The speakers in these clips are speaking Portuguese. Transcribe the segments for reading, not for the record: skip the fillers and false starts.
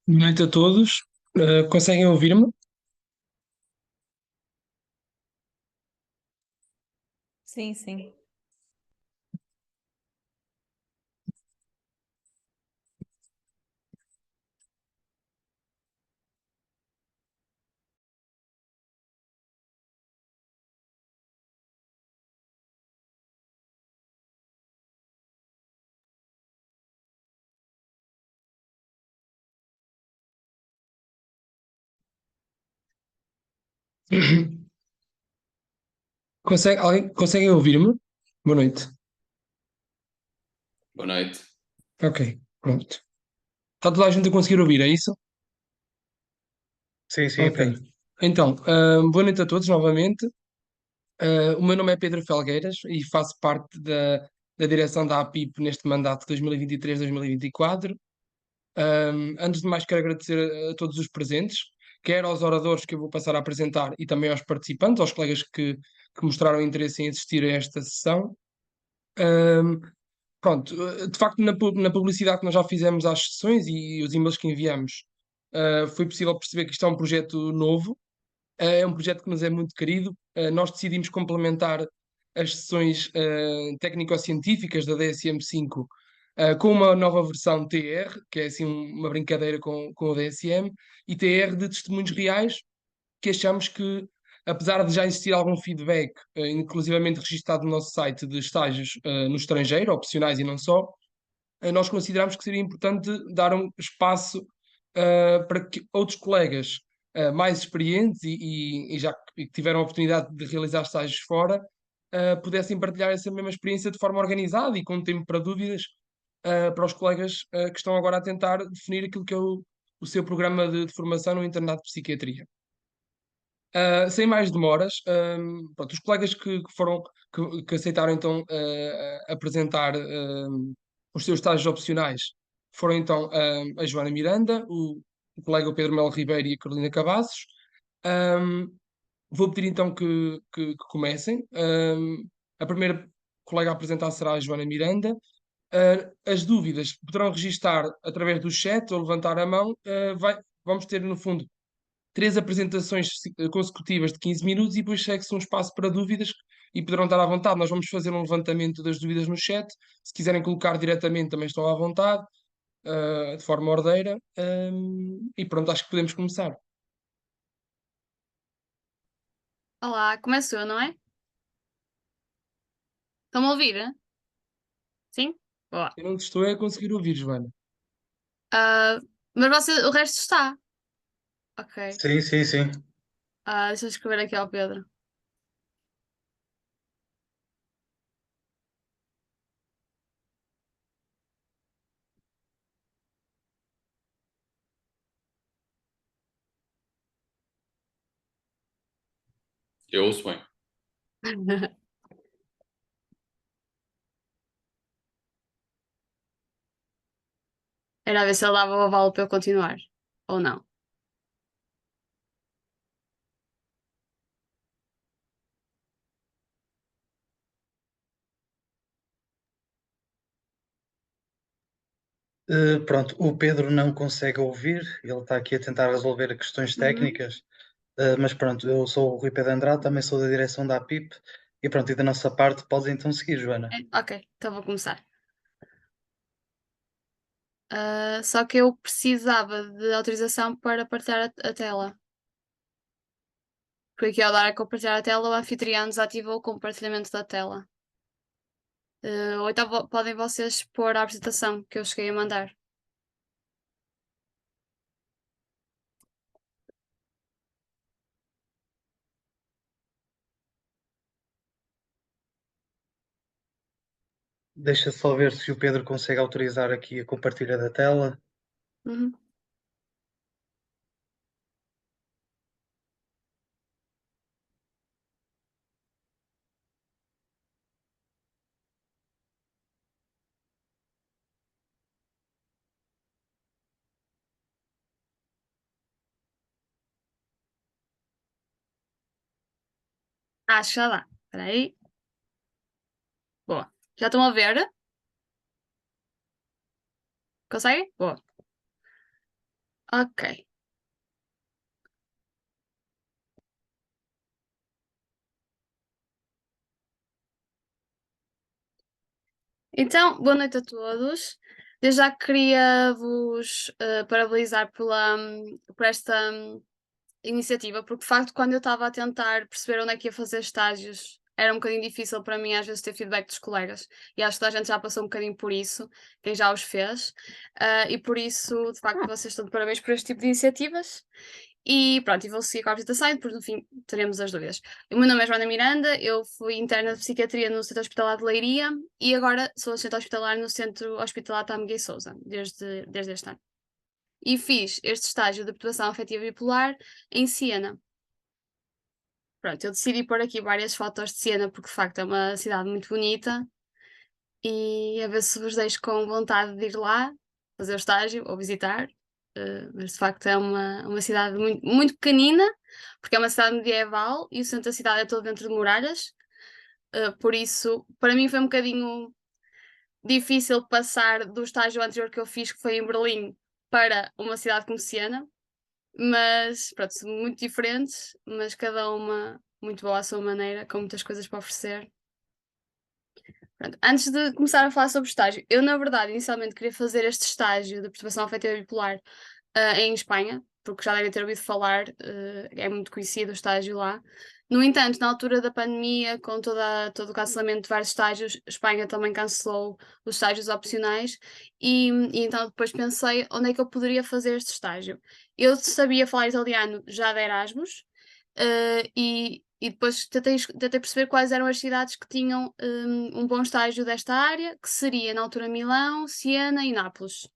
Boa noite a todos. Conseguem ouvir-me? Sim, sim. Conseguem ouvir-me? Boa noite. Boa noite. Ok, pronto. Está toda a gente a conseguir ouvir, é isso? Sim, sim, Ok. Pedro. Então, boa noite a todos novamente. O meu nome é Pedro Felgueiras e faço parte da direção da APIP neste mandato 2023-2024. Antes de mais, quero agradecer a todos os presentes, quer aos oradores que eu vou passar a apresentar e também aos participantes, aos colegas que mostraram interesse em assistir a esta sessão. Ahm, Pronto, de facto, na publicidade que nós já fizemos às sessões e os e-mails que enviamos, foi possível perceber que isto é um projeto novo, é um projeto que nos é muito querido. Nós decidimos complementar as sessões técnico-científicas da DSM-5 com uma nova versão TR, que é assim uma brincadeira com o DSM, e TR de testemunhos reais, que achamos que, apesar de já existir algum feedback, inclusivamente registado no nosso site, de estágios no estrangeiro, opcionais e não só, nós consideramos que seria importante dar um espaço para que outros colegas mais experientes e já que tiveram a oportunidade de realizar estágios fora, pudessem partilhar essa mesma experiência de forma organizada e com tempo para dúvidas para os colegas que estão agora a tentar definir aquilo que é o seu programa de formação no internato de psiquiatria. Sem mais demoras, pronto, os colegas que foram que aceitaram então apresentar os seus estágios opcionais foram então a Joana Miranda, o colega Pedro Melo Ribeiro e a Carolina Cavazos. Um, Vou pedir então que comecem. A primeira colega a apresentar será a Joana Miranda. As dúvidas poderão registar através do chat ou levantar a mão. Vamos ter, no fundo, três apresentações consecutivas de 15 minutos e depois segue-se um espaço para dúvidas e poderão estar à vontade. Nós vamos fazer um levantamento das dúvidas no chat. Se quiserem colocar diretamente, também estão à vontade, de forma ordeira. E pronto, acho que podemos começar. Olá, começo eu, não é? Estão-me a ouvir? Sim? Boa. Eu não te estou a conseguir ouvir, Joana. Ah, mas o resto está. Ok. Sim, sim, sim. Deixa eu escrever aqui ao Pedro. Eu ouço bem. Era a ver se ele dava o aval para eu continuar. Ou não. Pronto, o Pedro não consegue ouvir, ele está aqui a tentar resolver questões técnicas, mas pronto, eu sou o Rui Pedro Andrade, também sou da direção da APIP, e pronto, e da nossa parte podes então seguir, Joana. Ok, então vou começar. Só que eu precisava de autorização para partilhar a tela. Porque aqui ao dar a compartilhar a tela, o anfitrião desativou o compartilhamento da tela. Ou então podem vocês pôr a apresentação que eu cheguei a mandar. Deixa só ver se o Pedro consegue autorizar aqui a compartilha da tela. Uhum. Acho que já dá. Espera aí. Boa. Já estão a ver? Conseguem? Boa. Ok. Então, boa noite a todos. Eu já queria vos parabenizar por esta iniciativa, porque de facto, quando eu estava a tentar perceber onde é que ia fazer estágios, era um bocadinho difícil para mim às vezes ter feedback dos colegas. E acho que toda a gente já passou um bocadinho por isso, quem já os fez. E por isso, de facto, vocês estão de parabéns por este tipo de iniciativas. E pronto, e vou seguir com a apresentação e depois no fim teremos as dúvidas. O meu nome é Joana Miranda, eu fui interna de psiquiatria no Centro Hospitalar de Leiria e agora sou assistente hospitalar no Centro Hospitalar Tâmega e Sousa, desde este ano. E fiz este estágio de perturbação afetiva bipolar em Siena. Pronto, eu decidi pôr aqui várias fotos de Siena porque de facto é uma cidade muito bonita e a ver se vos deixo com vontade de ir lá fazer o estágio ou visitar. Mas de facto é uma cidade muito, muito pequenina, porque é uma cidade medieval e o centro da cidade é todo dentro de muralhas. Por isso, para mim foi um bocadinho difícil passar do estágio anterior que eu fiz, que foi em Berlim, para uma cidade como Siena. Mas pronto, são muito diferentes, mas cada uma muito boa à sua maneira, com muitas coisas para oferecer. Pronto, antes de começar a falar sobre o estágio, eu na verdade inicialmente queria fazer este estágio de perturbação afetiva bipolar em Espanha, porque já devem ter ouvido falar, é muito conhecido o estágio lá. No entanto, na altura da pandemia, com todo o cancelamento de vários estágios, Espanha também cancelou os estágios opcionais e então depois pensei onde é que eu poderia fazer este estágio. Eu sabia falar italiano já de Erasmus, e depois tentei perceber quais eram as cidades que tinham um bom estágio desta área, que seria na altura Milão, Siena e Nápoles.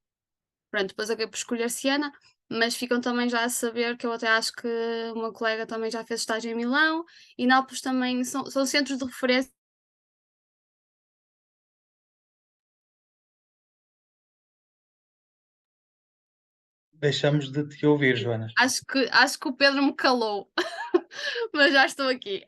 Pronto, depois acabei por escolher Siena, mas ficam também já a saber que eu até acho que uma colega também já fez estágio em Milão e Nápoles também são centros de referência. Deixamos de te ouvir, Joana. Acho que o Pedro me calou, mas já estou aqui.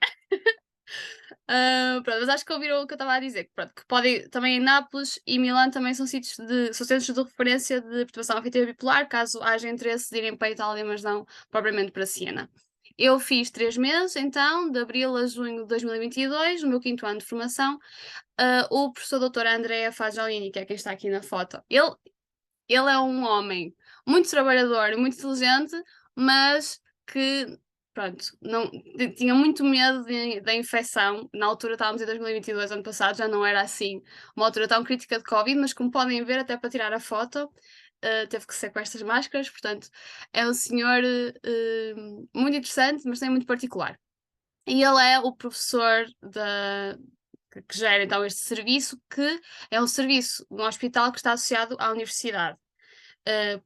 Pronto, mas acho que ouviram o que eu estava a dizer, que, pronto, que podem, também em Nápoles e Milão também são são centros de referência de perturbação afetiva bipolar, caso haja interesse de irem para a Itália, mas não propriamente para Siena. Eu fiz 3 meses, então, de abril a junho de 2022, no meu 5º ano de formação. O professor doutor Andrea Fagiolini, que é quem está aqui na foto, ele é um homem muito trabalhador e muito inteligente, mas que, pronto, não, tinha muito medo da infecção. Na altura estávamos em 2022, ano passado, já não era assim uma altura tão crítica de Covid, mas como podem ver, até para tirar a foto, teve que ser com estas máscaras, portanto, é um senhor muito interessante, mas também muito particular. E ele é o professor que gera então este serviço, que é um serviço no hospital que está associado à universidade.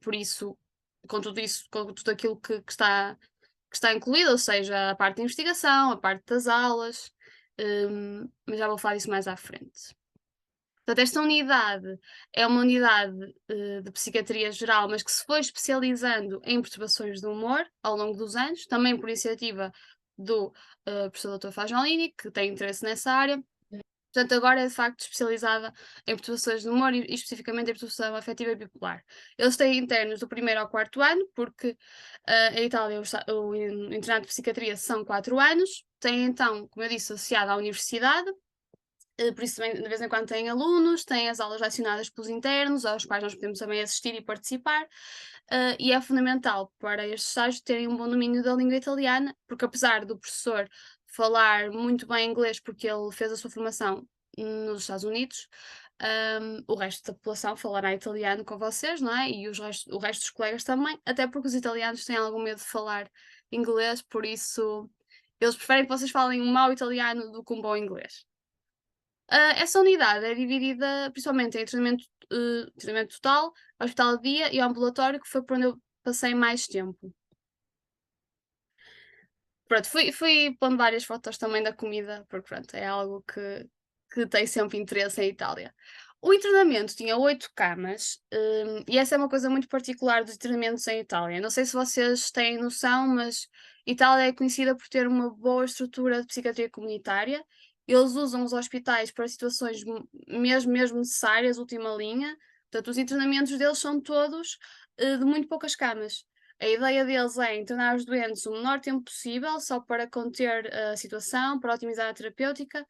Por isso, com tudo aquilo que está incluído, ou seja, a parte de investigação, a parte das aulas, mas já vou falar disso mais à frente. Portanto, esta unidade é uma unidade de psiquiatria geral, mas que se foi especializando em perturbações do humor ao longo dos anos, também por iniciativa do professor Dr. Fagiolini, que tem interesse nessa área. Portanto, agora é de facto especializada em perturbações do humor e especificamente em perturbação afetiva bipolar. Eles têm internos do 1º ao 4º ano, porque em Itália o internato de psiquiatria são 4 anos. Tem então, como eu disse, associado à universidade. Por isso também de vez em quando tem alunos, tem as aulas lecionadas pelos internos, aos quais nós podemos também assistir e participar, e é fundamental para estes estágios terem um bom domínio da língua italiana, porque apesar do professor falar muito bem inglês, porque ele fez a sua formação nos Estados Unidos, o resto da população falará italiano com vocês, não é? E o resto dos colegas também, até porque os italianos têm algum medo de falar inglês, por isso eles preferem que vocês falem um mau italiano do que um bom inglês. Essa unidade é dividida principalmente em treinamento total, hospital de dia e ambulatório, que foi por onde eu passei mais tempo. Pronto, fui pondo várias fotos também da comida, porque pronto, é algo que tem sempre interesse em Itália. O internamento tinha 8 camas, e essa é uma coisa muito particular dos internamentos em Itália. Não sei se vocês têm noção, mas Itália é conhecida por ter uma boa estrutura de psiquiatria comunitária. Eles usam os hospitais para situações mesmo necessárias, última linha. Portanto, os internamentos deles são todos de muito poucas camas. A ideia deles é internar os doentes o menor tempo possível, só para conter a situação, para otimizar a terapêutica,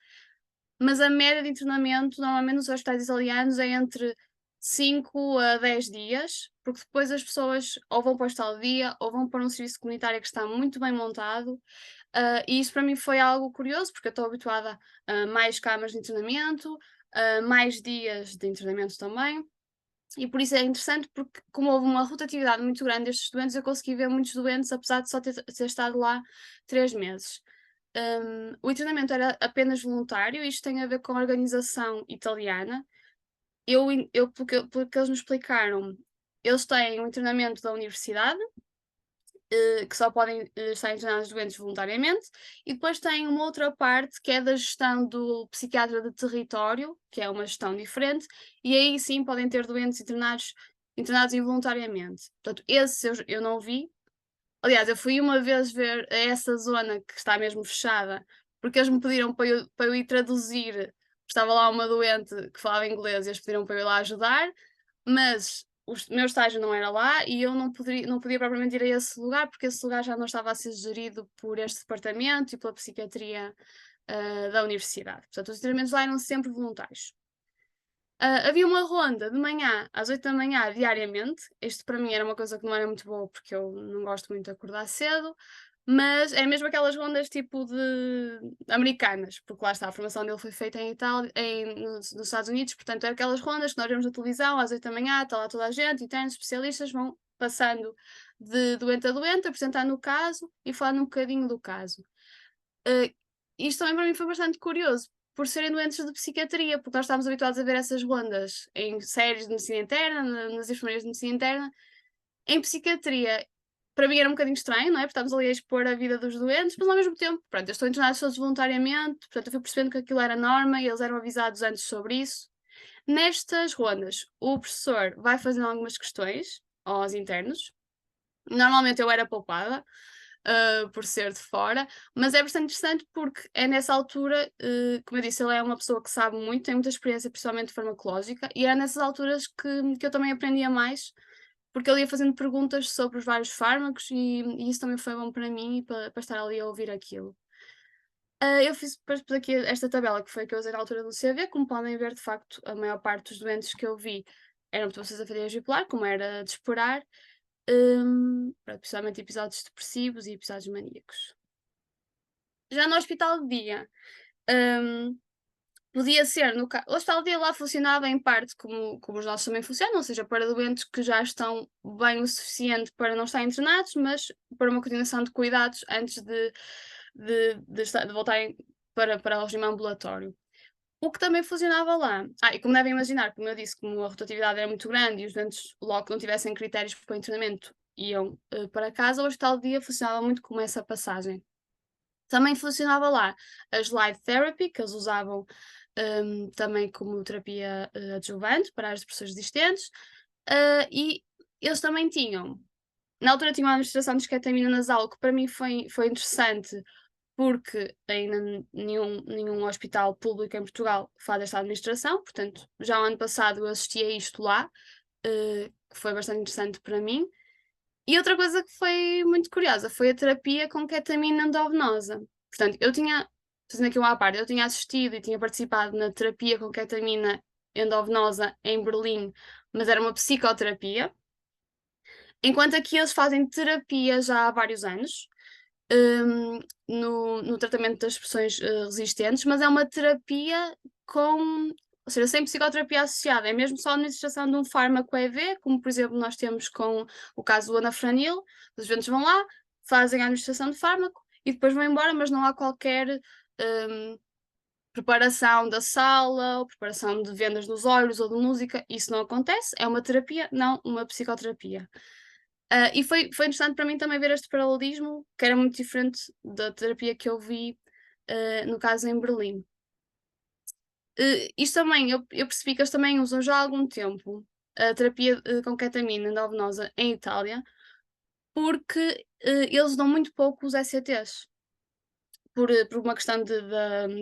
mas a média de internamento, normalmente nos hospitais italianos, é entre 5 a 10 dias, porque depois as pessoas ou vão para o hospital de dia ou vão para um serviço comunitário que está muito bem montado. E isso para mim foi algo curioso, porque eu estou habituada a mais camas de internamento, a mais dias de internamento também. E por isso é interessante, porque como houve uma rotatividade muito grande destes doentes, eu consegui ver muitos doentes, apesar de só ter estado lá 3 meses. O internamento era apenas voluntário, isto tem a ver com a organização italiana. Pelo que eles me explicaram, eles têm um internamento da universidade, que só podem estar internados doentes voluntariamente, e depois tem uma outra parte que é da gestão do psiquiatra de território, que é uma gestão diferente, e aí sim podem ter doentes internados involuntariamente. Portanto, esse eu não vi. Aliás, eu fui uma vez ver essa zona que está mesmo fechada, porque eles me pediram para eu ir traduzir. Estava lá uma doente que falava inglês e eles pediram para eu ir lá ajudar, mas o meu estágio não era lá e eu não podia propriamente ir a esse lugar, porque esse lugar já não estava a ser gerido por este departamento e pela psiquiatria da universidade. Portanto, os tratamentos lá eram sempre voluntários. Havia uma ronda de manhã, às 8 da manhã, diariamente. Isto para mim era uma coisa que não era muito boa, porque eu não gosto muito de acordar cedo, mas é mesmo aquelas rondas tipo de americanas, porque lá está, a formação dele foi feita em Itália, nos Estados Unidos, portanto é aquelas rondas que nós vemos na televisão às 8 da manhã, está lá toda a gente, internos, especialistas, vão passando de doente a doente, apresentando o caso e falando um bocadinho do caso. Isto também para mim foi bastante curioso, por serem doentes de psiquiatria, porque nós estávamos habituados a ver essas rondas em séries de medicina interna, nas enfermarias de medicina interna. Em psiquiatria, para mim era um bocadinho estranho, não é? Porque estávamos ali a expor a vida dos doentes, mas ao mesmo tempo, pronto, eu estou internados todos voluntariamente, portanto eu fui percebendo que aquilo era norma e eles eram avisados antes sobre isso. Nestas rondas, o professor vai fazendo algumas questões aos internos. Normalmente eu era poupada, por ser de fora, mas é bastante interessante porque é nessa altura, como eu disse, ele é uma pessoa que sabe muito, tem muita experiência, principalmente farmacológica, e era nessas alturas que eu também aprendia mais, porque ele ia fazendo perguntas sobre os vários fármacos e isso também foi bom para mim e para estar ali a ouvir aquilo. Eu fiz depois aqui esta tabela que foi que eu usei na altura do CV, como podem ver, de facto, a maior parte dos doentes que eu vi eram pessoas a fazer bipolar, como era de esperar, principalmente episódios depressivos e episódios maníacos. Já no hospital de dia, podia ser o hospital de dia lá funcionava em parte como os nossos também funcionam, ou seja, para doentes que já estão bem o suficiente para não estar internados, mas para uma continuação de cuidados antes de voltarem para o regime ambulatório. O que também funcionava lá. E como devem imaginar, como eu disse, como a rotatividade era muito grande e os doentes, logo que não tivessem critérios para o internamento, iam para casa, o hospital de dia funcionava muito como essa passagem. Também funcionava lá a Light Therapy, que eles usavam também como terapia adjuvante para as depressões existentes, e eles também tinham, na altura tinham uma administração de esquetamina nasal, que para mim foi interessante, porque ainda nenhum hospital público em Portugal faz esta administração, portanto, já o ano passado eu assisti a isto lá, que foi bastante interessante para mim. E outra coisa que foi muito curiosa foi a terapia com ketamina endovenosa. Portanto, eu tinha fazendo aqui uma à parte, eu tinha assistido e tinha participado na terapia com ketamina endovenosa em Berlim, mas era uma psicoterapia, enquanto aqui eles fazem terapia já há vários anos, no tratamento das expressões resistentes, mas é uma terapia com, ou seja, sem psicoterapia associada, é mesmo só a administração de um fármaco EV, como por exemplo nós temos com o caso do anafranil, os doentes vão lá, fazem a administração de fármaco e depois vão embora, mas não há qualquer preparação da sala, ou preparação de vendas dos olhos ou de música, isso não acontece, é uma terapia, não uma psicoterapia. E foi interessante para mim também ver este paralelismo, que era muito diferente da terapia que eu vi, no caso em Berlim. Isto também, eu percebi que eles também usam já há algum tempo a terapia com ketamina endovenosa em Itália, porque eles dão muito pouco os ECTs. Por uma questão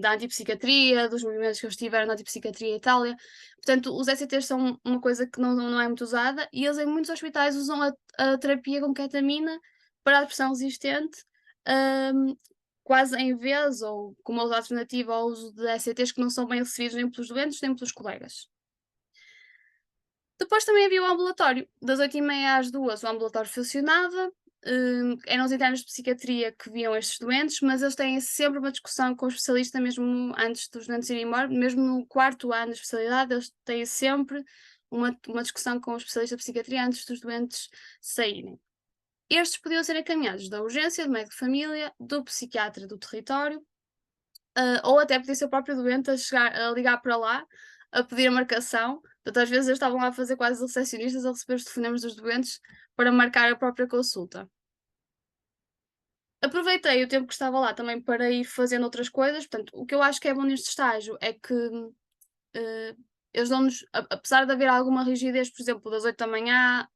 da antipsiquiatria, dos movimentos que eles tiveram na antipsiquiatria em Itália. Portanto, os ECTs são uma coisa que não é muito usada e eles em muitos hospitais usam a terapia com ketamina para a depressão resistente, quase em vez ou como outra alternativa ao uso de ECTs que não são bem recebidos nem pelos doentes nem pelos colegas. Depois também havia o ambulatório, das 8h30 às 2h o ambulatório funcionava, eram os internos de psiquiatria que viam estes doentes, mas eles têm sempre uma discussão com o especialista mesmo antes dos doentes irem embora, mesmo no 4º ano de especialidade, eles têm sempre uma discussão com o especialista de psiquiatria antes dos doentes saírem. Estes podiam ser encaminhados da urgência, do médico de família, do psiquiatra do território, ou até podia ser o próprio doente a ligar para lá, a pedir a marcação. Portanto, às vezes eles estavam lá a fazer quase recepcionistas a receber os telefonemas dos doentes para marcar a própria consulta. Aproveitei o tempo que estava lá também para ir fazendo outras coisas. Portanto, o que eu acho que é bom neste estágio é que eles dão-nos, apesar de haver alguma rigidez, por exemplo, das 8h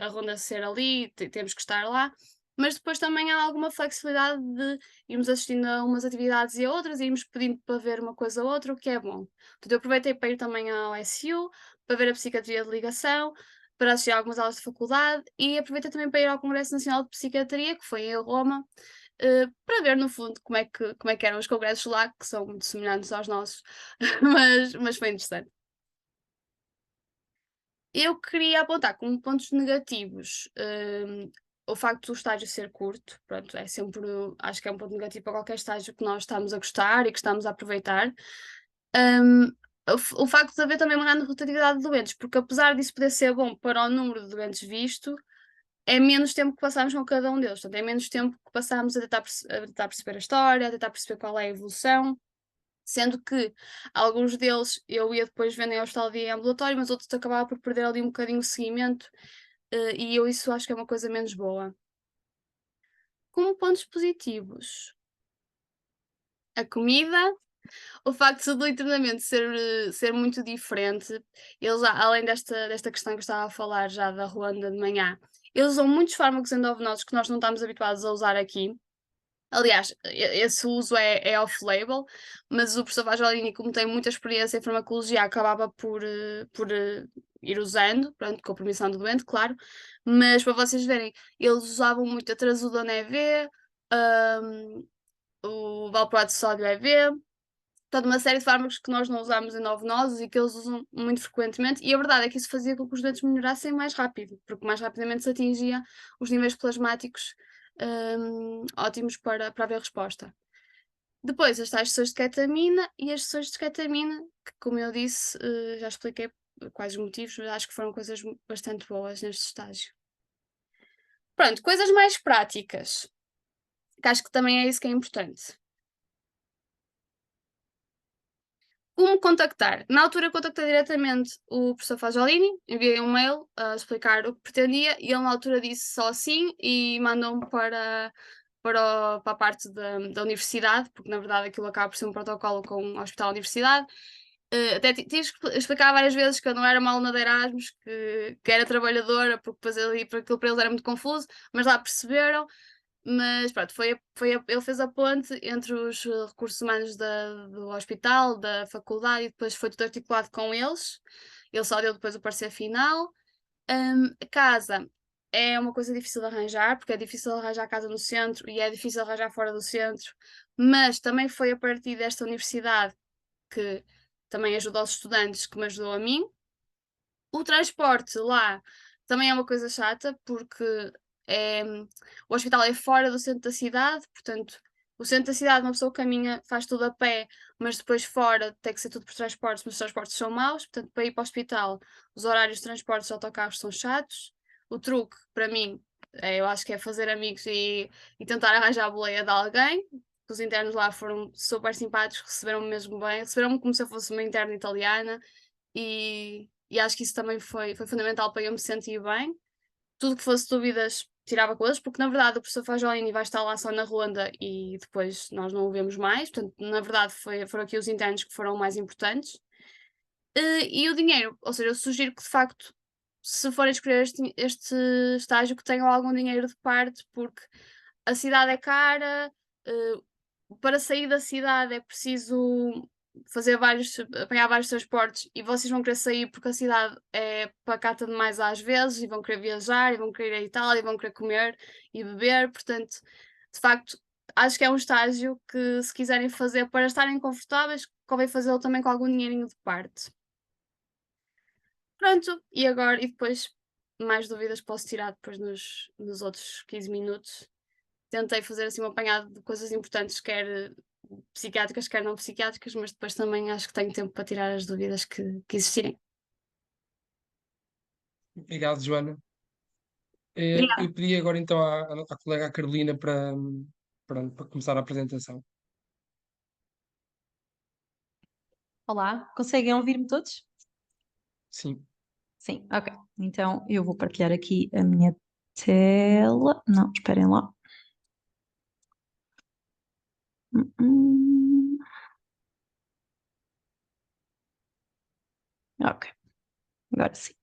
a ronda ser ali, temos que estar lá, mas depois também há alguma flexibilidade de irmos assistindo a umas atividades e a outras, e irmos pedindo para ver uma coisa ou outra, o que é bom. Portanto, eu aproveitei para ir também ao SU, para ver a psiquiatria de ligação, para assistir a algumas aulas de faculdade, e aproveitei também para ir ao Congresso Nacional de Psiquiatria, que foi em Roma, para ver no fundo como é que eram os congressos lá, que são muito semelhantes aos nossos, mas foi interessante. Eu queria apontar como pontos negativos, o facto do estágio ser curto, pronto, é sempre, acho que é um ponto negativo para qualquer estágio que nós estamos a gostar e que estamos a aproveitar. O facto de haver também uma grande rotatividade de doentes, porque apesar disso poder ser bom para o número de doentes visto, é menos tempo que passamos com cada um deles, portanto, é menos tempo que passamos a tentar perceber a história, a tentar perceber qual é a evolução, sendo que alguns deles eu ia depois vendo em hospital e ambulatório, mas outros acabava por perder ali um bocadinho o seguimento, e eu isso acho que é uma coisa menos boa. Como pontos positivos, a comida, o facto do internamento ser muito diferente, eles além desta questão que eu estava a falar já da Ruanda de manhã, eles usam muitos fármacos endovenosos que nós não estamos habituados a usar aqui. Aliás, esse uso é off-label, mas o professor Vajolini, como tem muita experiência em farmacologia, acabava por ir usando, pronto, com a permissão do doente, claro, mas para vocês verem, eles usavam muito a trazodone EV, o valproato de sódio EV, toda uma série de fármacos que nós não usamos endovenosos e que eles usam muito frequentemente, e a verdade é que isso fazia com que os doentes melhorassem mais rápido, porque mais rapidamente se atingia os níveis plasmáticos ótimos para haver resposta. Depois, as tais sessões de ketamina e as sessões de ketamina, que como eu disse, já expliquei quais os motivos, mas acho que foram coisas bastante boas neste estágio. Pronto, coisas mais práticas, que acho que também é isso que é importante. Como contactar? Na altura contactei diretamente o professor Fajolini, enviei um mail a explicar o que pretendia e ele na altura disse só sim e mandou-me para a parte da universidade, porque na verdade aquilo acaba por ser um protocolo com o Hospital Universidade. Até tive que explicar várias vezes que eu não era uma aluna de Erasmus, que era trabalhadora, porque depois ali, para aquilo para eles era muito confuso, mas lá perceberam. Mas pronto, ele fez a ponte entre os recursos humanos do hospital, da faculdade, e depois foi tudo articulado com eles. Ele só deu depois o parecer final. A casa, é uma coisa difícil de arranjar, porque é difícil arranjar casa no centro e é difícil arranjar fora do centro, mas também foi a partir desta universidade que também ajuda os estudantes que me ajudou a mim. O transporte lá também é uma coisa chata, porque o hospital é fora do centro da cidade, portanto, o centro da cidade uma pessoa caminha, faz tudo a pé, mas depois fora tem que ser tudo por transportes, mas os transportes são maus, portanto, para ir para o hospital, os horários de transportes de autocarros são chatos. O truque, para mim, eu acho que é fazer amigos e tentar arranjar a boleia de alguém. Os internos lá foram super simpáticos, receberam-me mesmo bem, receberam-me como se eu fosse uma interna italiana e acho que isso também foi fundamental para eu me sentir bem. Tudo que fosse dúvidas tirava com eles, porque na verdade o professor Fajolini vai estar lá só na ronda e depois nós não o vemos mais, portanto, na verdade foram aqui os internos que foram mais importantes. E o dinheiro, ou seja, eu sugiro que de facto, se forem escolher este estágio, que tenham algum dinheiro de parte, porque a cidade é cara, para sair da cidade é preciso apanhar vários transportes e vocês vão querer sair porque a cidade é pacata demais às vezes e vão querer viajar e vão querer ir à Itália e vão querer comer e beber, portanto, de facto, acho que é um estágio que se quiserem fazer para estarem confortáveis, convém fazê-lo também com algum dinheirinho de parte. Pronto, e depois mais dúvidas posso tirar depois nos outros 15 minutos. Tentei fazer assim um apanhado de coisas importantes, quer psiquiátricas, quer não psiquiátricas, mas depois também acho que tenho tempo para tirar as dúvidas que existirem. Obrigado, Joana. Obrigada. Eu pedi agora então à colega Carolina para começar a apresentação. Olá, conseguem ouvir-me todos? Sim. Sim, ok. Então eu vou partilhar aqui a minha tela. Não, esperem lá. Hum. Ok, agora sim.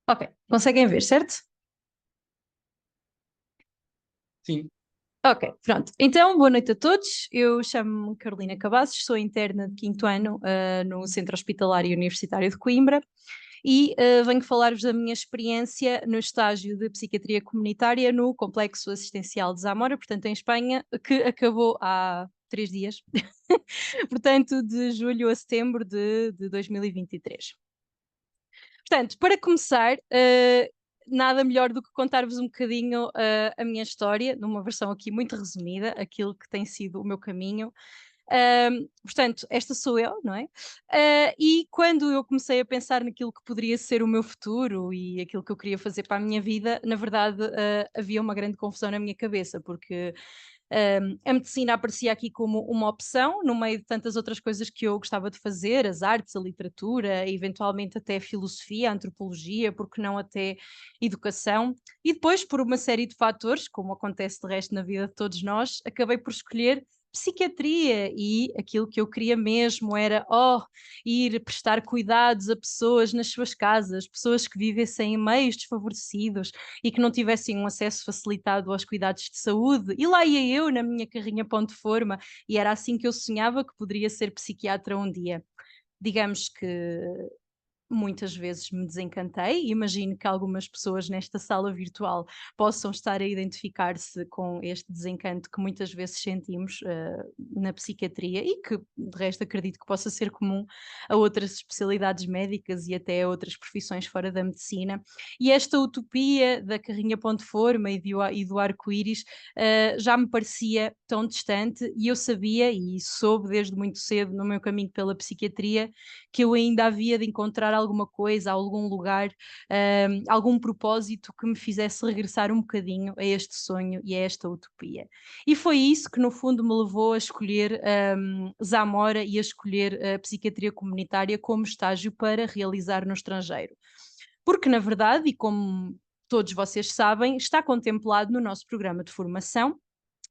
Ok, conseguem ver, certo? Sim. Ok, pronto. Então, boa noite a todos. Eu chamo-me Carolina Cavazos, sou interna de 5º ano no Centro Hospitalar e Universitário de Coimbra e venho falar-vos da minha experiência no estágio de Psiquiatria Comunitária no Complexo Assistencial de Zamora, portanto em Espanha, que acabou há 3 dias, portanto de julho a setembro de 2023. Portanto, para começar, nada melhor do que contar-vos um bocadinho a minha história, numa versão aqui muito resumida, aquilo que tem sido o meu caminho. Portanto, esta sou eu, não é? E quando eu comecei a pensar naquilo que poderia ser o meu futuro e aquilo que eu queria fazer para a minha vida, na verdade havia uma grande confusão na minha cabeça, porque a medicina aparecia aqui como uma opção, no meio de tantas outras coisas que eu gostava de fazer, as artes, a literatura, eventualmente até a filosofia, a antropologia, porque não até educação. E depois, por uma série de fatores, como acontece de resto na vida de todos nós, acabei por escolher psiquiatria e aquilo que eu queria mesmo era ir prestar cuidados a pessoas nas suas casas, pessoas que vivessem em meios desfavorecidos e que não tivessem um acesso facilitado aos cuidados de saúde. E lá ia eu na minha carrinha pão de forma e era assim que eu sonhava que poderia ser psiquiatra um dia. Digamos que muitas vezes me desencantei. Imagino que algumas pessoas nesta sala virtual possam estar a identificar-se com este desencanto que muitas vezes sentimos na psiquiatria e que, de resto, acredito que possa ser comum a outras especialidades médicas e até a outras profissões fora da medicina. E esta utopia da carrinha pão de forma e do arco-íris já me parecia tão distante e eu sabia e soube desde muito cedo no meu caminho pela psiquiatria que eu ainda havia de encontrar alguma coisa, algum lugar, algum propósito que me fizesse regressar um bocadinho a este sonho e a esta utopia. E foi isso que no fundo me levou a escolher Zamora e a escolher a psiquiatria comunitária como estágio para realizar no estrangeiro. Porque na verdade, e como todos vocês sabem, está contemplado no nosso programa de formação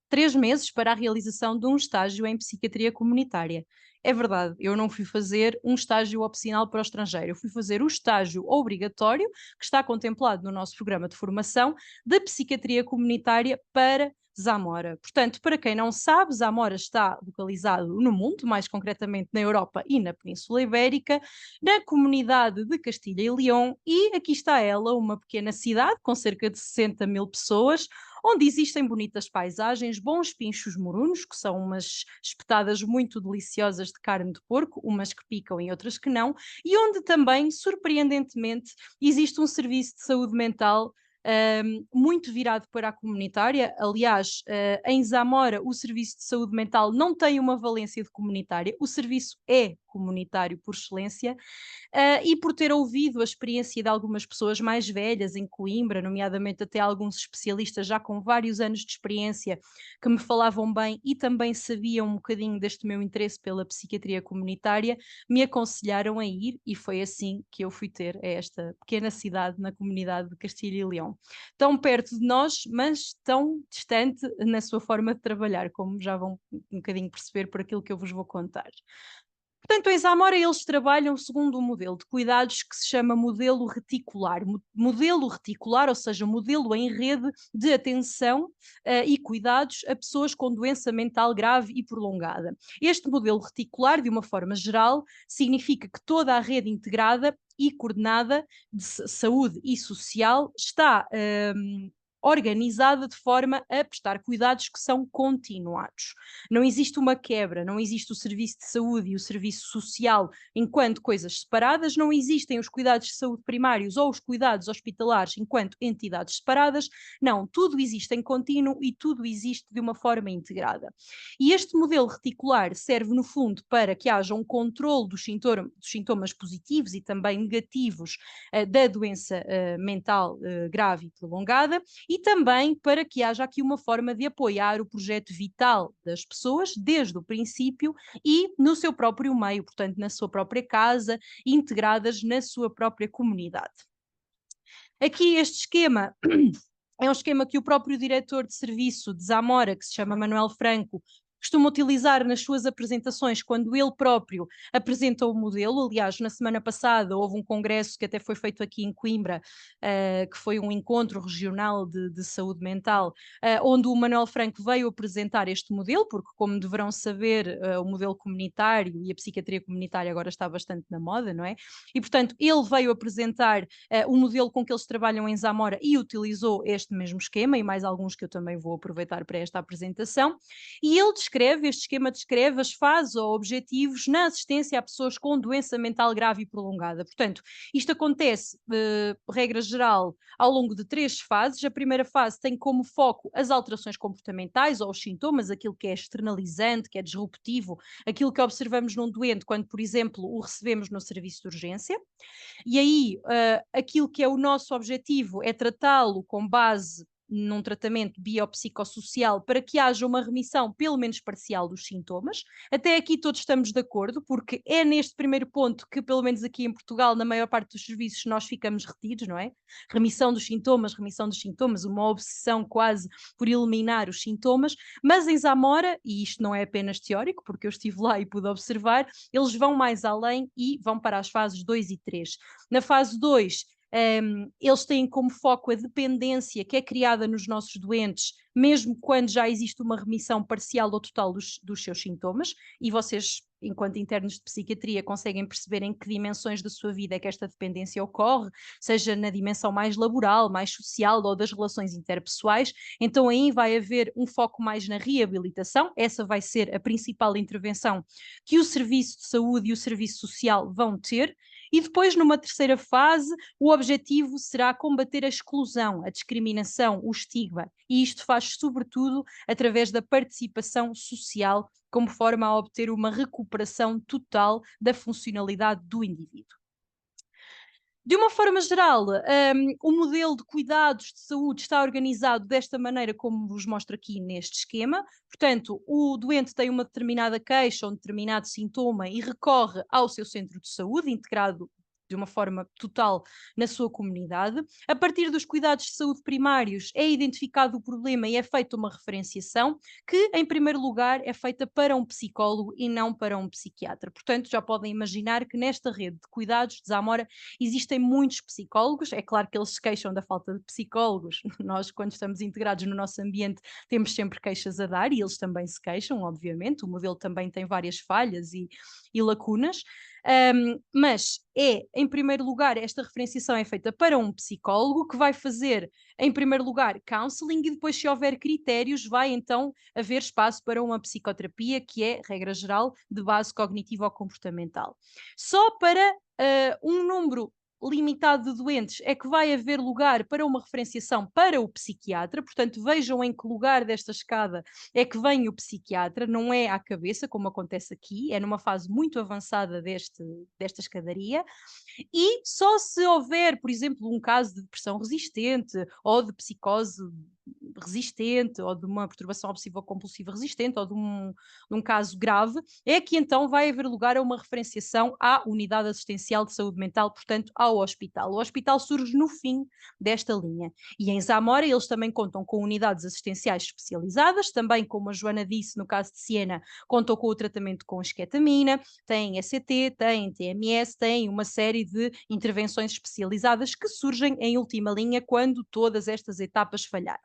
3 meses para a realização de um estágio em psiquiatria comunitária. É verdade, eu não fui fazer um estágio opcional para o estrangeiro, eu fui fazer o estágio obrigatório, que está contemplado no nosso programa de formação, da psiquiatria comunitária para Zamora. Portanto, para quem não sabe, Zamora está localizado no mundo, mais concretamente na Europa e na Península Ibérica, na comunidade de Castilha e Leão, e aqui está ela, uma pequena cidade com cerca de 60 mil pessoas, onde existem bonitas paisagens, bons pinchos morunos, que são umas espetadas muito deliciosas de carne de porco, umas que picam e outras que não, e onde também, surpreendentemente, existe um serviço de saúde mental muito virado para a comunitária. Aliás, em Zamora, o serviço de saúde mental não tem uma valência de comunitária, o serviço é comunitário por excelência. E por ter ouvido a experiência de algumas pessoas mais velhas em Coimbra, nomeadamente até alguns especialistas já com vários anos de experiência, que me falavam bem e também sabiam um bocadinho deste meu interesse pela psiquiatria comunitária, me aconselharam a ir, e foi assim que eu fui ter a esta pequena cidade na comunidade de Castilho e Leão. Tão perto de nós, mas tão distante na sua forma de trabalhar, como já vão um bocadinho perceber por aquilo que eu vos vou contar. Portanto, em Zamora eles trabalham segundo um modelo de cuidados que se chama modelo reticular. Modelo reticular, ou seja, modelo em rede de atenção e cuidados a pessoas com doença mental grave e prolongada. Este modelo reticular, de uma forma geral, significa que toda a rede integrada e coordenada de saúde e social está organizada de forma a prestar cuidados que são continuados. Não existe uma quebra, não existe o serviço de saúde e o serviço social enquanto coisas separadas, não existem os cuidados de saúde primários ou os cuidados hospitalares enquanto entidades separadas, não, tudo existe em contínuo e tudo existe de uma forma integrada. E este modelo reticular serve, no fundo, para que haja um controle dos sintomas positivos e também negativos da doença mental grave e prolongada, e também para que haja aqui uma forma de apoiar o projeto vital das pessoas desde o princípio e no seu próprio meio, portanto, na sua própria casa, integradas na sua própria comunidade. Aqui este esquema é um esquema que o próprio diretor de serviço de Zamora, que se chama Manuel Franco, costuma utilizar nas suas apresentações quando ele próprio apresenta o modelo. Aliás, na semana passada houve um congresso que até foi feito aqui em Coimbra, que foi um encontro regional de saúde mental, onde o Manuel Franco veio apresentar este modelo, porque, como deverão saber, o modelo comunitário e a psiquiatria comunitária agora está bastante na moda, não é? E, portanto, ele veio apresentar o modelo com que eles trabalham em Zamora e utilizou este mesmo esquema, e mais alguns que eu também vou aproveitar para esta apresentação, e ele este esquema descreve as fases ou objetivos na assistência a pessoas com doença mental grave e prolongada. Portanto, isto acontece, regra geral, ao longo de 3 fases. A primeira fase tem como foco as alterações comportamentais ou os sintomas, aquilo que é externalizante, que é disruptivo, aquilo que observamos num doente quando, por exemplo, o recebemos no serviço de urgência. E aí, aquilo que é o nosso objetivo é tratá-lo com base num tratamento biopsicossocial para que haja uma remissão, pelo menos parcial, dos sintomas. Até aqui todos estamos de acordo, porque é neste primeiro ponto que, pelo menos aqui em Portugal, na maior parte dos serviços, nós ficamos retidos, não é? Remissão dos sintomas, uma obsessão quase por eliminar os sintomas, mas em Zamora, e isto não é apenas teórico, porque eu estive lá e pude observar, eles vão mais além e vão para as fases 2 e 3. Na fase 2, eles têm como foco a dependência que é criada nos nossos doentes, mesmo quando já existe uma remissão parcial ou total dos seus sintomas, e vocês, enquanto internos de psiquiatria, conseguem perceber em que dimensões da sua vida é que esta dependência ocorre, seja na dimensão mais laboral, mais social ou das relações interpessoais. Então aí vai haver um foco mais na reabilitação, essa vai ser a principal intervenção que o serviço de saúde e o serviço social vão ter. E depois, numa terceira fase, o objetivo será combater a exclusão, a discriminação, o estigma, e isto faz sobretudo através da participação social, como forma a obter uma recuperação total da funcionalidade do indivíduo. De uma forma geral, o modelo de cuidados de saúde está organizado desta maneira como vos mostro aqui neste esquema. Portanto, o doente tem uma determinada queixa ou um determinado sintoma e recorre ao seu centro de saúde, integrado de uma forma total na sua comunidade. A partir dos cuidados de saúde primários é identificado o problema e é feita uma referenciação que, em primeiro lugar, é feita para um psicólogo e não para um psiquiatra. Portanto, já podem imaginar que nesta rede de cuidados de Zamora existem muitos psicólogos. É claro que eles se queixam da falta de psicólogos. Nós, quando estamos integrados no nosso ambiente, temos sempre queixas a dar e eles também se queixam, obviamente. O modelo também tem várias falhas e lacunas. Mas em primeiro lugar, esta referenciação é feita para um psicólogo que vai fazer, em primeiro lugar, counseling e depois, se houver critérios, vai então haver espaço para uma psicoterapia, que é, regra geral, de base cognitivo-comportamental. Só para um número limitado de doentes é que vai haver lugar para uma referenciação para o psiquiatra, portanto vejam em que lugar desta escada é que vem o psiquiatra, não é à cabeça, como acontece aqui, é numa fase muito avançada desta escadaria, e só se houver, por exemplo, um caso de depressão resistente ou de psicose resistente ou de uma perturbação obsessiva-compulsiva resistente ou de um caso grave, é que então vai haver lugar a uma referenciação à unidade assistencial de saúde mental, portanto ao hospital. O hospital surge no fim desta linha. E em Zamora eles também contam com unidades assistenciais especializadas, também como a Joana disse, no caso de Siena, contam com o tratamento com esketamina, têm ECT, têm TMS, têm uma série de intervenções especializadas que surgem em última linha quando todas estas etapas falharam.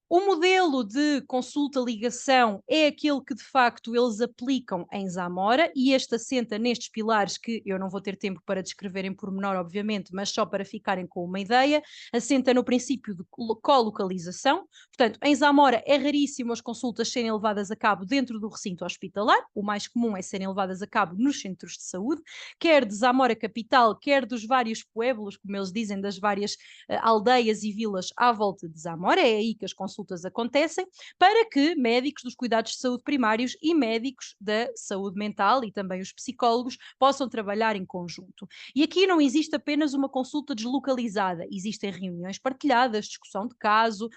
O modelo de consulta-ligação é aquele que, de facto, eles aplicam em Zamora e este assenta nestes pilares que eu não vou ter tempo para descrever em pormenor, obviamente, mas só para ficarem com uma ideia, assenta no princípio de colocalização. Portanto, em Zamora é raríssimo as consultas serem levadas a cabo dentro do recinto hospitalar, o mais comum é serem levadas a cabo nos centros de saúde, quer de Zamora capital, quer dos vários pueblos, como eles dizem, das várias aldeias e vilas à volta de Zamora, é aí que as consultas acontecem, para que médicos dos cuidados de saúde primários e médicos da saúde mental e também os psicólogos possam trabalhar em conjunto. E aqui não existe apenas uma consulta deslocalizada, existem reuniões partilhadas, discussão de caso,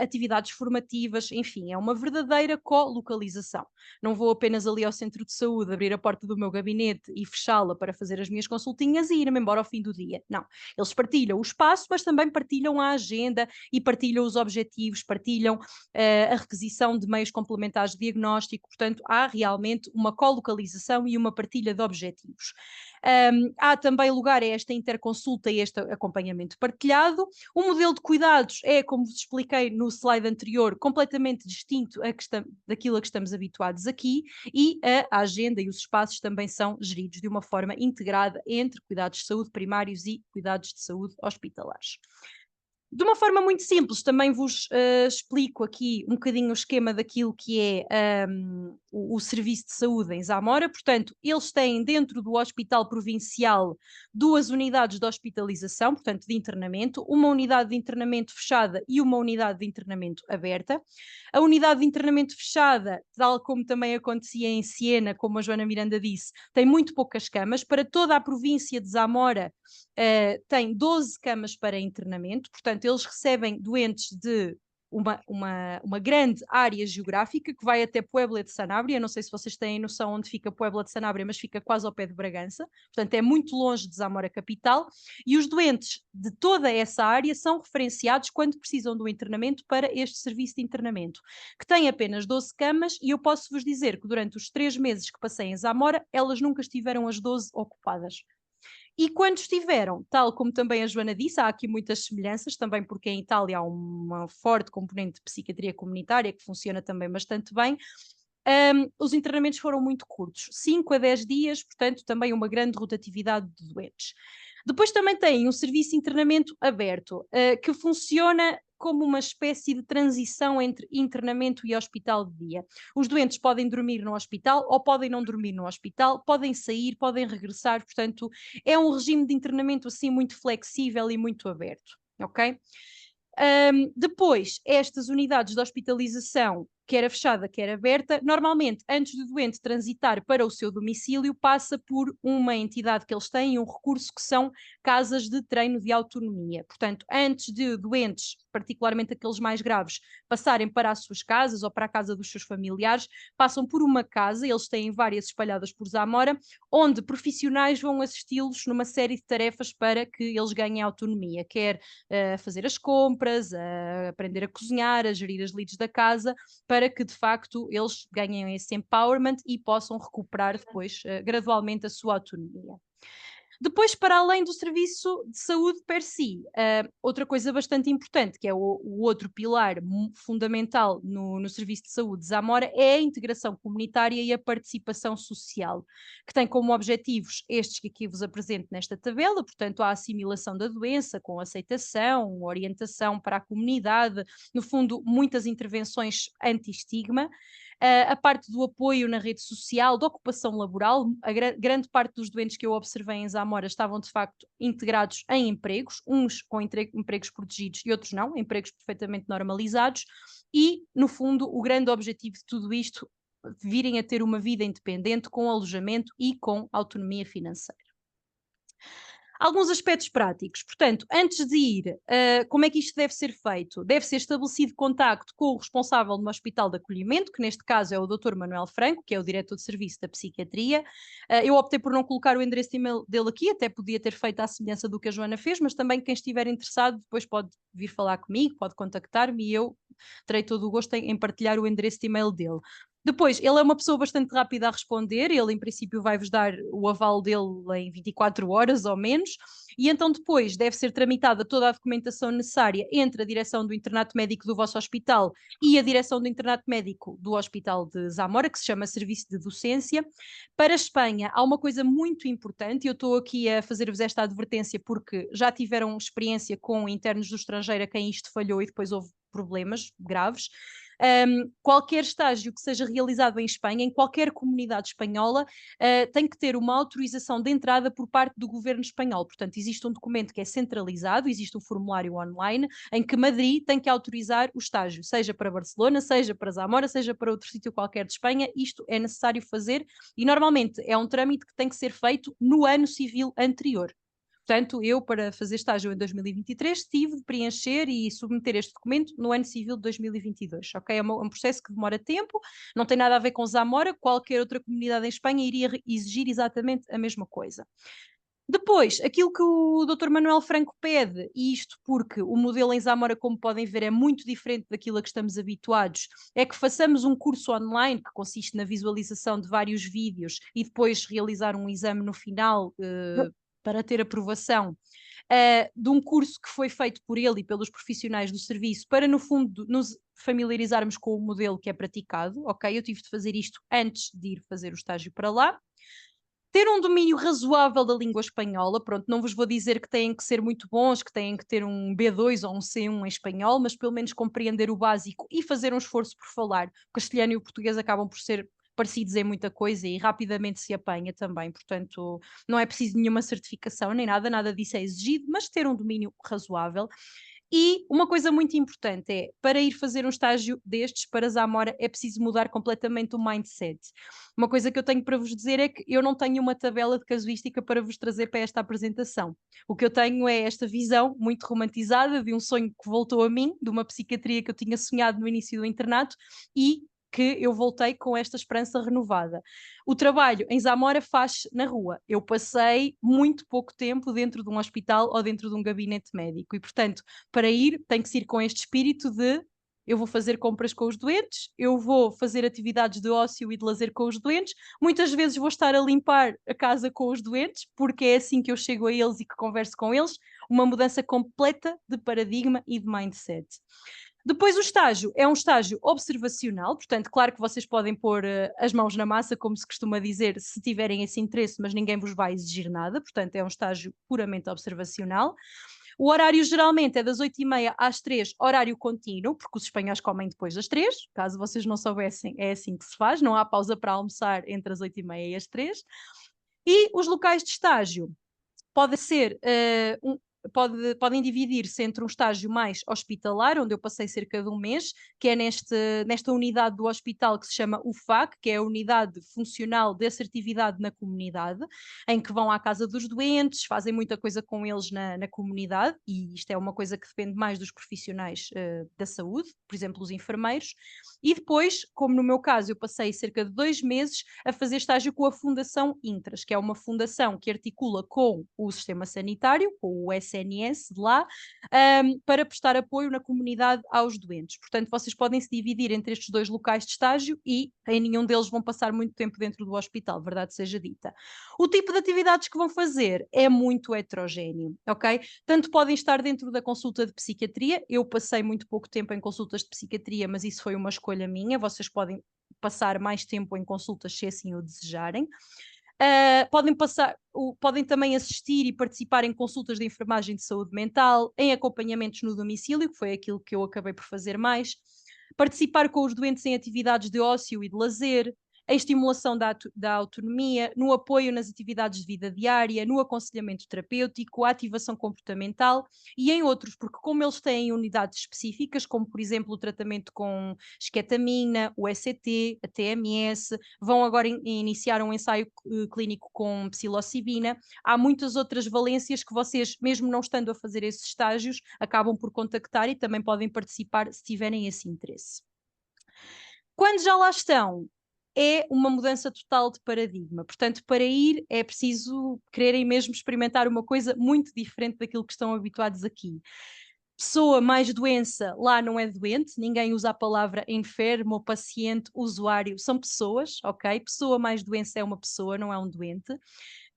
atividades formativas, enfim, é uma verdadeira colocalização. Não vou apenas ali ao centro de saúde abrir a porta do meu gabinete e fechá-la para fazer as minhas consultinhas e ir-me embora ao fim do dia. Não, eles partilham o espaço, mas também partilham a agenda e partilham os objetivos, partilham a requisição de meios complementares de diagnóstico, portanto há realmente uma colocalização e uma partilha de objetivos. Há também lugar a esta interconsulta e este acompanhamento partilhado. O modelo de cuidados é, como vos expliquei no slide anterior, completamente distinto daquilo a que estamos habituados aqui e a agenda e os espaços também são geridos de uma forma integrada entre cuidados de saúde primários e cuidados de saúde hospitalares. De uma forma muito simples, também vos explico aqui um bocadinho o esquema daquilo que é o serviço de saúde em Zamora. Portanto, eles têm dentro do Hospital Provincial 2 unidades de hospitalização, portanto de internamento, uma unidade de internamento fechada e uma unidade de internamento aberta. A unidade de internamento fechada, tal como também acontecia em Siena, como a Joana Miranda disse, tem muito poucas camas. Para toda a província de Zamora tem 12 camas para internamento, portanto eles recebem doentes de uma grande área geográfica que vai até Puebla de Sanabria. Não sei se vocês têm noção onde fica Puebla de Sanabria, mas fica quase ao pé de Bragança, portanto é muito longe de Zamora capital, e os doentes de toda essa área são referenciados quando precisam do internamento para este serviço de internamento, que tem apenas 12 camas, e eu posso vos dizer que durante os 3 meses que passei em Zamora, elas nunca estiveram as 12 ocupadas. E quando estiveram, tal como também a Joana disse, há aqui muitas semelhanças, também porque em Itália há uma forte componente de psiquiatria comunitária que funciona também bastante bem. Os internamentos foram muito curtos, 5 a 10 dias, portanto também uma grande rotatividade de doentes. Depois também tem um serviço de internamento aberto, que funciona como uma espécie de transição entre internamento e hospital de dia. Os doentes podem dormir no hospital ou podem não dormir no hospital, podem sair, podem regressar, portanto é um regime de internamento assim muito flexível e muito aberto, ok? Depois, estas unidades de hospitalização quer a fechada, quer aberta, normalmente, antes do doente transitar para o seu domicílio, passa por uma entidade que eles têm, um recurso que são casas de treino de autonomia. Portanto, antes de doentes, particularmente aqueles mais graves, passarem para as suas casas ou para a casa dos seus familiares, passam por uma casa, eles têm várias espalhadas por Zamora, onde profissionais vão assisti-los numa série de tarefas para que eles ganhem autonomia, quer fazer as compras, aprender a cozinhar, a gerir as leads da casa, para que de facto eles ganhem esse empowerment e possam recuperar depois gradualmente a sua autonomia. Depois, para além do serviço de saúde per si, outra coisa bastante importante, que é o outro pilar fundamental no serviço de saúde de Zamora, é a integração comunitária e a participação social, que tem como objetivos estes que aqui vos apresento nesta tabela, portanto, a assimilação da doença com aceitação, orientação para a comunidade, no fundo, muitas intervenções anti-estigma, a parte do apoio na rede social, da ocupação laboral. A grande parte dos doentes que eu observei em Zamora estavam de facto integrados em empregos, uns com empregos protegidos e outros não, empregos perfeitamente normalizados, e no fundo o grande objetivo de tudo isto, virem a ter uma vida independente com alojamento e com autonomia financeira. Alguns aspectos práticos. Portanto, antes de ir, como é que isto deve ser feito? Deve ser estabelecido contacto com o responsável no hospital de acolhimento, que neste caso é o Dr. Manuel Franco, que é o diretor de serviço da psiquiatria. Eu optei por não colocar o endereço de e-mail dele aqui, até podia ter feito à semelhança do que a Joana fez, mas também quem estiver interessado depois pode vir falar comigo, pode contactar-me e eu terei todo o gosto em partilhar o endereço de e-mail dele. Depois, ele é uma pessoa bastante rápida a responder, ele em princípio vai-vos dar o aval dele em 24 horas ou menos, e então depois deve ser tramitada toda a documentação necessária entre a direção do internato médico do vosso hospital e a direção do internato médico do Hospital de Zamora, que se chama Serviço de Docência. Para a Espanha, há uma coisa muito importante, e eu estou aqui a fazer-vos esta advertência porque já tiveram experiência com internos do estrangeiro a quem isto falhou e depois houve problemas graves. Qualquer estágio que seja realizado em Espanha, em qualquer comunidade espanhola, tem que ter uma autorização de entrada por parte do governo espanhol. Portanto, existe um documento que é centralizado, existe um formulário online, em que Madrid tem que autorizar o estágio, seja para Barcelona, seja para Zamora, seja para outro sítio qualquer de Espanha. Isto é necessário fazer e normalmente é um trâmite que tem que ser feito no ano civil anterior. Portanto, eu, para fazer estágio em 2023, tive de preencher e submeter este documento no ano civil de 2022, ok? É um processo que demora tempo, não tem nada a ver com Zamora, qualquer outra comunidade em Espanha iria exigir exatamente a mesma coisa. Depois, aquilo que o Dr. Manuel Franco pede, e isto porque o modelo em Zamora, como podem ver, é muito diferente daquilo a que estamos habituados, é que façamos um curso online que consiste na visualização de vários vídeos e depois realizar um exame no final para ter aprovação de um curso que foi feito por ele e pelos profissionais do serviço para, no fundo, nos familiarizarmos com o modelo que é praticado, ok? Eu tive de fazer isto antes de ir fazer o estágio para lá. Ter um domínio razoável da língua espanhola, pronto, não vos vou dizer que têm que ser muito bons, que têm que ter um B2 ou um C1 em espanhol, mas pelo menos compreender o básico e fazer um esforço por falar. O castelhano e o português acabam por ser parecidos em muita coisa e rapidamente se apanha também, portanto não é preciso nenhuma certificação nem nada, nada disso é exigido, mas ter um domínio razoável. E uma coisa muito importante é, para ir fazer um estágio destes para Zamora, é preciso mudar completamente o mindset. Uma coisa que eu tenho para vos dizer é que eu não tenho uma tabela de casuística para vos trazer para esta apresentação. O que eu tenho é esta visão muito romantizada de um sonho que voltou a mim, de uma psiquiatria que eu tinha sonhado no início do internato e que eu voltei com esta esperança renovada. O trabalho em Zamora faz na rua. Eu passei muito pouco tempo dentro de um hospital ou dentro de um gabinete médico e, portanto, para ir, tem que se ir com este espírito de eu vou fazer compras com os doentes, eu vou fazer atividades de ócio e de lazer com os doentes, muitas vezes vou estar a limpar a casa com os doentes, porque é assim que eu chego a eles e que converso com eles, uma mudança completa de paradigma e de mindset. Depois o estágio é um estágio observacional, portanto, claro que vocês podem pôr as mãos na massa, como se costuma dizer, se tiverem esse interesse, mas ninguém vos vai exigir nada, portanto é um estágio puramente observacional. O horário geralmente é das 8h30 às 3, horário contínuo, porque os espanhóis comem depois das 3, caso vocês não soubessem, é assim que se faz, não há pausa para almoçar entre as 8h30 e as 3. E os locais de estágio podem ser podem dividir-se entre um estágio mais hospitalar, onde eu passei cerca de um mês, que é nesta unidade do hospital que se chama UFAC, que é a Unidade Funcional de Assertividade na Comunidade, em que vão à casa dos doentes, fazem muita coisa com eles na comunidade, e isto é uma coisa que depende mais dos profissionais da saúde, por exemplo, os enfermeiros. E depois, como no meu caso, eu passei cerca de 2 meses a fazer estágio com a Fundação Intras, que é uma fundação que articula com o sistema sanitário, com o SNS de lá, para prestar apoio na comunidade aos doentes. Portanto, vocês podem se dividir entre estes 2 locais de estágio e em nenhum deles vão passar muito tempo dentro do hospital, verdade seja dita. O tipo de atividades que vão fazer é muito heterogéneo, ok? Tanto podem estar dentro da consulta de psiquiatria, eu passei muito pouco tempo em consultas de psiquiatria, mas isso foi uma escolha minha, vocês podem passar mais tempo em consultas se assim o desejarem. Podem também assistir e participar em consultas de enfermagem de saúde mental, em acompanhamentos no domicílio, que foi aquilo que eu acabei por fazer mais, participar com os doentes em atividades de ócio e de lazer, a estimulação da autonomia, no apoio nas atividades de vida diária, no aconselhamento terapêutico, a ativação comportamental e em outros, porque como eles têm unidades específicas, como por exemplo o tratamento com esquetamina, o ECT, a TMS, vão agora iniciar um ensaio clínico com psilocibina, há muitas outras valências que vocês, mesmo não estando a fazer esses estágios, acabam por contactar e também podem participar se tiverem esse interesse. Quando já lá estão, é uma mudança total de paradigma. Portanto, para ir é preciso quererem mesmo experimentar uma coisa muito diferente daquilo que estão habituados aqui. Pessoa mais doença, lá não é doente, ninguém usa a palavra enfermo, paciente, usuário, são pessoas, ok? Pessoa mais doença é uma pessoa, não é um doente.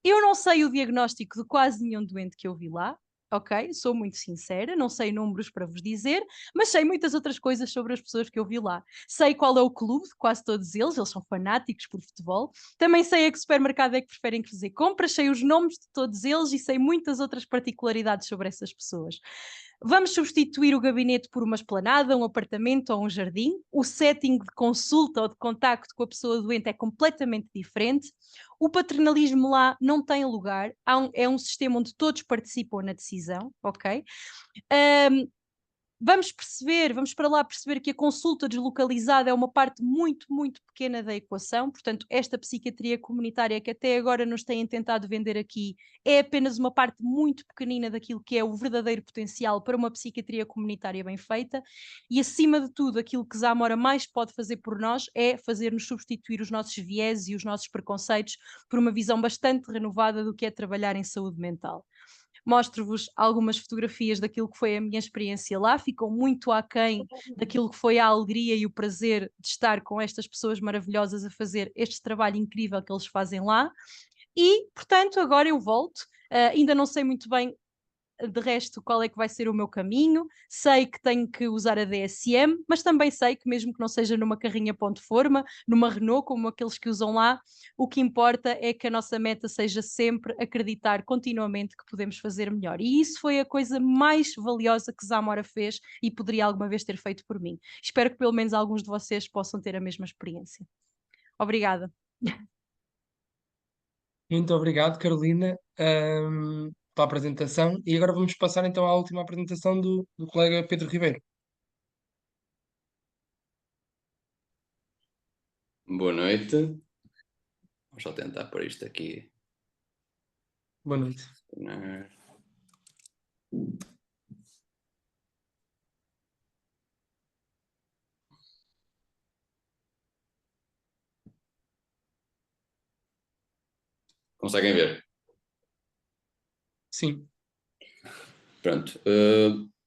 Eu não sei o diagnóstico de quase nenhum doente que eu vi lá, ok? Sou muito sincera, não sei números para vos dizer, mas sei muitas outras coisas sobre as pessoas que eu vi lá. Sei qual é o clube de quase todos eles são fanáticos por futebol. Também sei a que supermercado é que preferem fazer compras, sei os nomes de todos eles e sei muitas outras particularidades sobre essas pessoas. Vamos substituir o gabinete por uma esplanada, um apartamento ou um jardim. O setting de consulta ou de contacto com a pessoa doente é completamente diferente. O paternalismo lá não tem lugar. É um sistema onde todos participam na decisão, ok? Vamos para lá perceber que a consulta deslocalizada é uma parte muito, muito pequena da equação, portanto, esta psiquiatria comunitária que até agora nos têm tentado vender aqui é apenas uma parte muito pequenina daquilo que é o verdadeiro potencial para uma psiquiatria comunitária bem feita e, acima de tudo, aquilo que Zamora mais pode fazer por nós é fazer-nos substituir os nossos vieses e os nossos preconceitos por uma visão bastante renovada do que é trabalhar em saúde mental. Mostro-vos algumas fotografias daquilo que foi a minha experiência lá, ficam muito aquém daquilo que foi a alegria e o prazer de estar com estas pessoas maravilhosas a fazer este trabalho incrível que eles fazem lá. E, portanto, agora eu volto, ainda não sei muito bem de resto qual é que vai ser o meu caminho, sei que tenho que usar a DSM, mas também sei que mesmo que não seja numa carrinha ponto forma, numa Renault como aqueles que usam lá, o que importa é que a nossa meta seja sempre acreditar continuamente que podemos fazer melhor. E isso foi a coisa mais valiosa que Zamora fez e poderia alguma vez ter feito por mim. Espero que pelo menos alguns de vocês possam ter a mesma experiência. Obrigada. Muito obrigado, Carolina, pela apresentação. E agora vamos passar então à última apresentação do colega Pedro Ribeiro. Boa noite. Vamos só tentar pôr isto aqui. Boa noite. Conseguem ver? Sim. Pronto.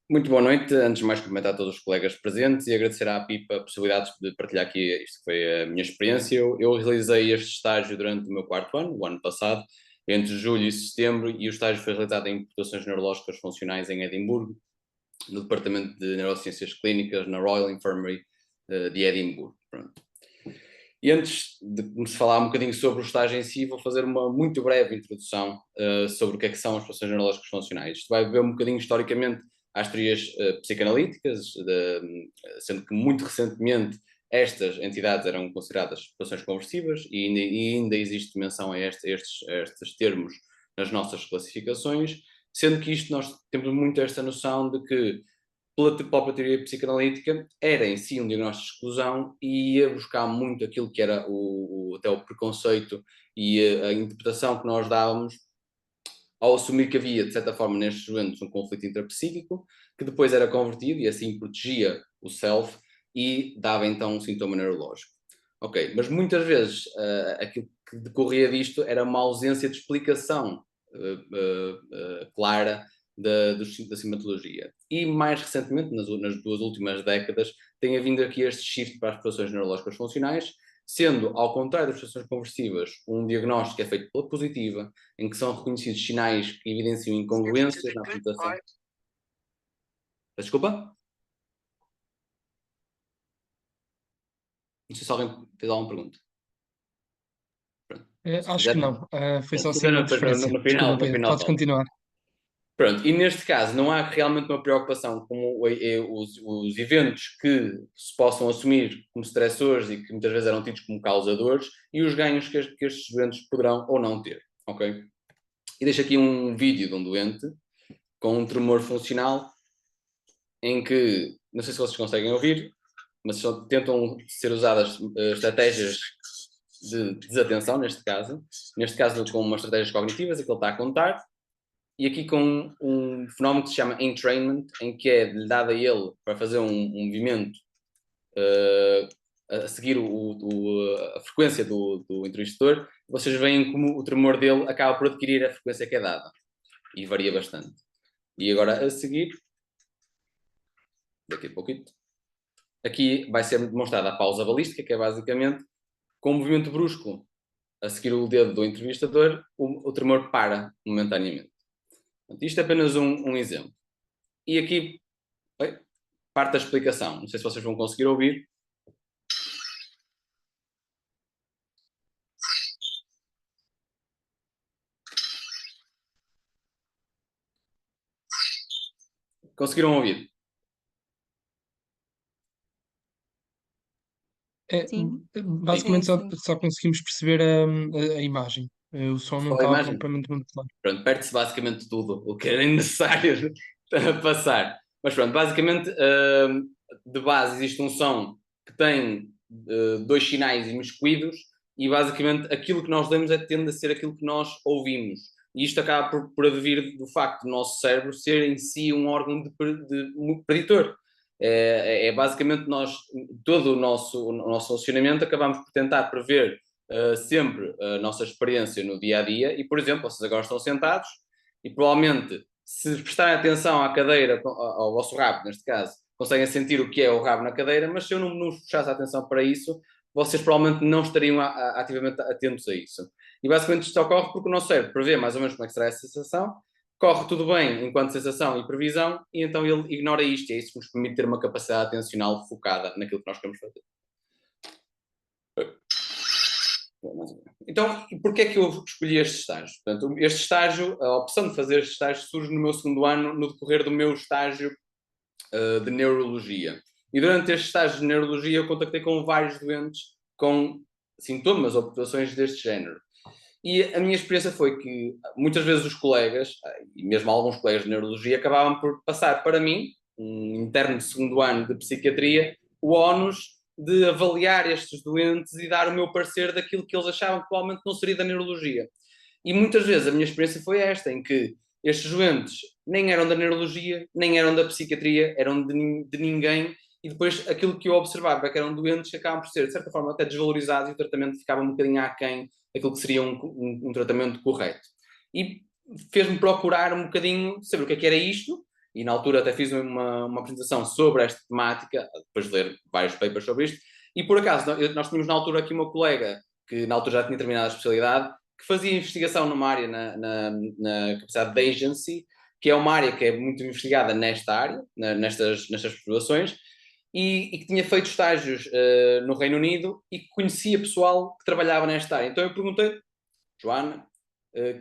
Muito boa noite. Antes de mais, cumprimentar todos os colegas presentes e agradecer à APIP a possibilidade de partilhar aqui isto que foi a minha experiência. Eu realizei este estágio durante o meu 4º ano, o ano passado, entre julho e setembro, e o estágio foi realizado em interpretações neurológicas funcionais em Edimburgo, no Departamento de Neurociências Clínicas, na Royal Infirmary de Edimburgo. Pronto. E antes de começar a falar um bocadinho sobre o estágio em si, vou fazer uma muito breve introdução sobre o que é que são as perturbações neurológicas funcionais. Isto vai ver um bocadinho historicamente às teorias psicanalíticas, sendo que muito recentemente estas entidades eram consideradas perturbações conversivas e ainda existe menção a estes termos nas nossas classificações. sendo que isto nós temos muito esta noção de que, pela própria teoria psicanalítica, era em si um diagnóstico de exclusão e ia buscar muito aquilo que era até o preconceito e a interpretação que nós dávamos ao assumir que havia, de certa forma, nestes doentes um conflito intrapsíquico, que depois era convertido e assim protegia o self e dava então um sintoma neurológico. Ok, mas muitas vezes aquilo que decorria disto era uma ausência de explicação clara da sintomatologia. E mais recentemente, nas 2 últimas décadas, tem havido aqui este shift para as perturbações neurológicas funcionais, sendo, ao contrário das perturbações conversivas, um diagnóstico que é feito pela positiva, em que são reconhecidos sinais que evidenciam incongruências na apresentação. Desculpa? Não sei se alguém fez alguma pergunta. Acho que não. Foi só assim No uma interferência. final, Desculpa, no Pedro, final podes continuar. Pronto, e neste caso não há realmente uma preocupação com os eventos que se possam assumir como estressores e que muitas vezes eram tidos como causadores e os ganhos que estes doentes poderão ou não ter, ok? E deixo aqui um vídeo de um doente com um tremor funcional em que, não sei se vocês conseguem ouvir, mas tentam ser usadas estratégias de desatenção, neste caso com umas estratégias cognitivas, em que ele está a contar, e aqui com um fenómeno que se chama entrainment, em que é dado a ele para fazer um movimento a seguir a frequência do entrevistador. Vocês veem como o tremor dele acaba por adquirir a frequência que é dada, e varia bastante. E agora a seguir, daqui a pouquinho, aqui vai ser demonstrada a pausa balística, que é basicamente com um movimento brusco a seguir o dedo do entrevistador, o tremor para momentaneamente. Isto é apenas um exemplo. E aqui parte da explicação. Não sei se vocês vão conseguir ouvir. Conseguiram ouvir? Sim. Basicamente Sim. só conseguimos perceber a imagem. O som não Só a estava imagem? propriamente muito claro. Pronto, perde-se basicamente tudo o que era necessário passar. Mas pronto, basicamente, de base existe um som que tem 2 sinais imiscuídos e basicamente aquilo que nós damos tende a ser aquilo que nós ouvimos. E isto acaba por advir do facto do nosso cérebro ser em si um órgão de preditor. Basicamente todo o nosso funcionamento acabamos por tentar prever sempre a nossa experiência no dia a dia. E, por exemplo, vocês agora estão sentados e provavelmente, se prestarem atenção à cadeira, ao vosso rabo, neste caso, conseguem sentir o que é o rabo na cadeira, mas se eu não puxasse a atenção para isso, vocês provavelmente não estariam ativamente atentos a isso. E basicamente isto ocorre porque o nosso cérebro prevê mais ou menos como é que será essa sensação, corre tudo bem enquanto sensação e previsão, e então ele ignora isto, e é isso que nos permite ter uma capacidade atencional focada naquilo que nós queremos fazer. Então, porquê é que eu escolhi este estágio? Portanto, este estágio, a opção de fazer este estágio surge no meu 2º ano, no decorrer do meu estágio de neurologia. E durante este estágio de neurologia eu contactei com vários doentes com sintomas ou perturbações deste género. E a minha experiência foi que muitas vezes os colegas, e mesmo alguns colegas de neurologia, acabavam por passar para mim, um interno de 2º ano de psiquiatria, o ónus de avaliar estes doentes e dar o meu parecer daquilo que eles achavam que provavelmente não seria da neurologia. E muitas vezes a minha experiência foi esta, em que estes doentes nem eram da neurologia, nem eram da psiquiatria, eram de ninguém, e depois aquilo que eu observava é que eram doentes que acabam por ser, de certa forma, até desvalorizados, e o tratamento ficava um bocadinho aquém daquilo que seria um tratamento correto. E fez-me procurar um bocadinho saber o que era isto, e na altura até fiz uma apresentação sobre esta temática, depois de ler vários papers sobre isto, e por acaso nós tínhamos na altura aqui uma colega, que na altura já tinha terminado a especialidade, que fazia investigação numa área na capacidade da agency, que é uma área que é muito investigada nesta área, nestas perturbações, e que tinha feito estágios no Reino Unido e que conhecia pessoal que trabalhava nesta área. Então eu perguntei, Joana, com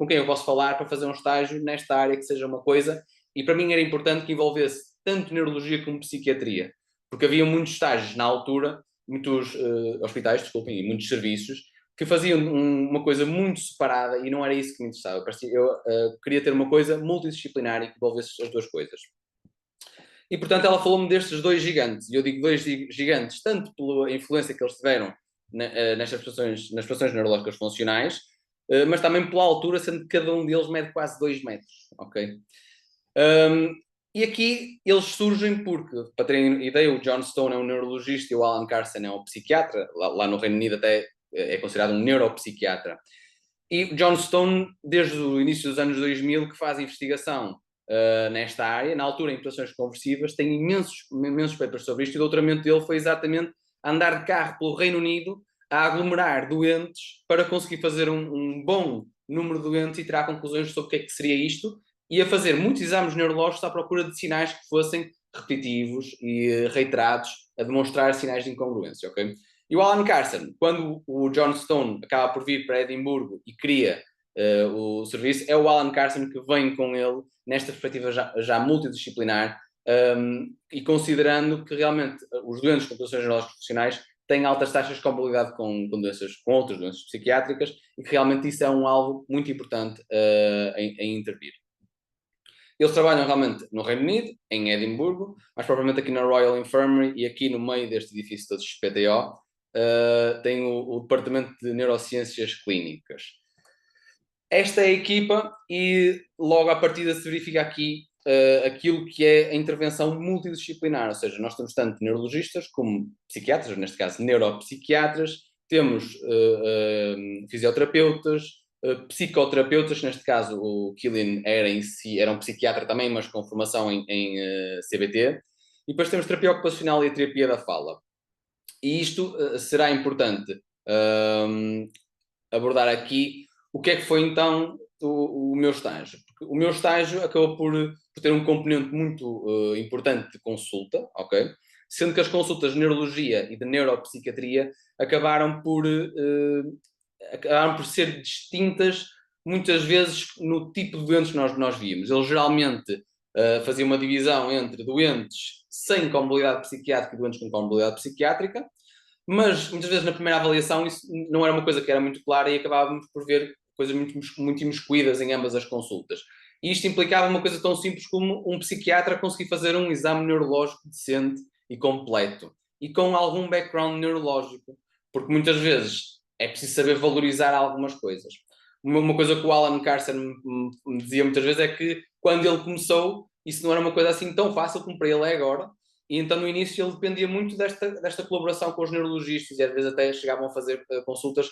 quem eu posso falar para fazer um estágio nesta área que seja uma coisa, e para mim era importante que envolvesse tanto neurologia como psiquiatria, porque havia muitos estágios na altura, muitos hospitais, desculpem, e muitos serviços, que faziam uma coisa muito separada e não era isso que me interessava. Eu queria ter uma coisa multidisciplinar e que envolvesse as duas coisas. E, portanto, ela falou-me destes dois gigantes. E eu digo dois gigantes, tanto pela influência que eles tiveram nas prestações neurológicas funcionais, mas também pela altura, sendo que cada um deles mede quase 2 metros. Ok? E aqui eles surgem porque, para terem ideia, o John Stone é um neurologista e o Alan Carson é um psiquiatra. Lá no Reino Unido até é considerado um neuropsiquiatra. E o John Stone, desde o início dos anos 2000, que faz investigação nesta área, na altura em mutações conversivas, tem imensos papers sobre isto, e o doutoramento dele foi exatamente andar de carro pelo Reino Unido a aglomerar doentes para conseguir fazer um bom número de doentes e tirar conclusões sobre o que é que seria isto, e a fazer muitos exames neurológicos à procura de sinais que fossem repetitivos e reiterados, a demonstrar sinais de incongruência, ok? E o Alan Carson, quando o John Stone acaba por vir para Edimburgo e cria o serviço, é o Alan Carson que vem com ele nesta perspectiva já multidisciplinar, e considerando que realmente os doentes com mutações neurológicas funcionais têm altas taxas de compatibilidade com outras doenças psiquiátricas, e que realmente isso é um alvo muito importante em intervir. Eles trabalham realmente no Reino Unido, em Edimburgo, mais propriamente aqui na Royal Infirmary, e aqui no meio deste edifício todo XPTO, tem o Departamento de Neurociências Clínicas. Esta é a equipa, e logo à partida se verifica aqui aquilo que é a intervenção multidisciplinar, ou seja, nós temos tanto neurologistas como psiquiatras, neste caso neuropsiquiatras, temos fisioterapeutas, psicoterapeutas, neste caso o Killian era um psiquiatra também, mas com formação em CBT, e depois temos terapia ocupacional e a terapia da fala. E isto será importante abordar aqui o que é que foi então o meu estágio. Porque o meu estágio acabou por ter um componente muito importante de consulta, ok? Sendo que as consultas de neurologia e de neuropsiquiatria acabaram por ser distintas, muitas vezes, no tipo de doentes que nós víamos. Eles geralmente faziam uma divisão entre doentes sem comorbidade psiquiátrica e doentes com comorbidade psiquiátrica, mas muitas vezes na primeira avaliação isso não era uma coisa que era muito clara, e acabávamos por ver coisas muito imiscuídas em ambas as consultas. E isto implicava uma coisa tão simples como um psiquiatra conseguir fazer um exame neurológico decente e completo, e com algum background neurológico, porque muitas vezes é preciso saber valorizar algumas coisas. Uma coisa que o Alan Carson me dizia muitas vezes é que quando ele começou, isso não era uma coisa assim tão fácil como para ele é agora, e então no início ele dependia muito desta colaboração com os neurologistas, e às vezes até chegavam a fazer consultas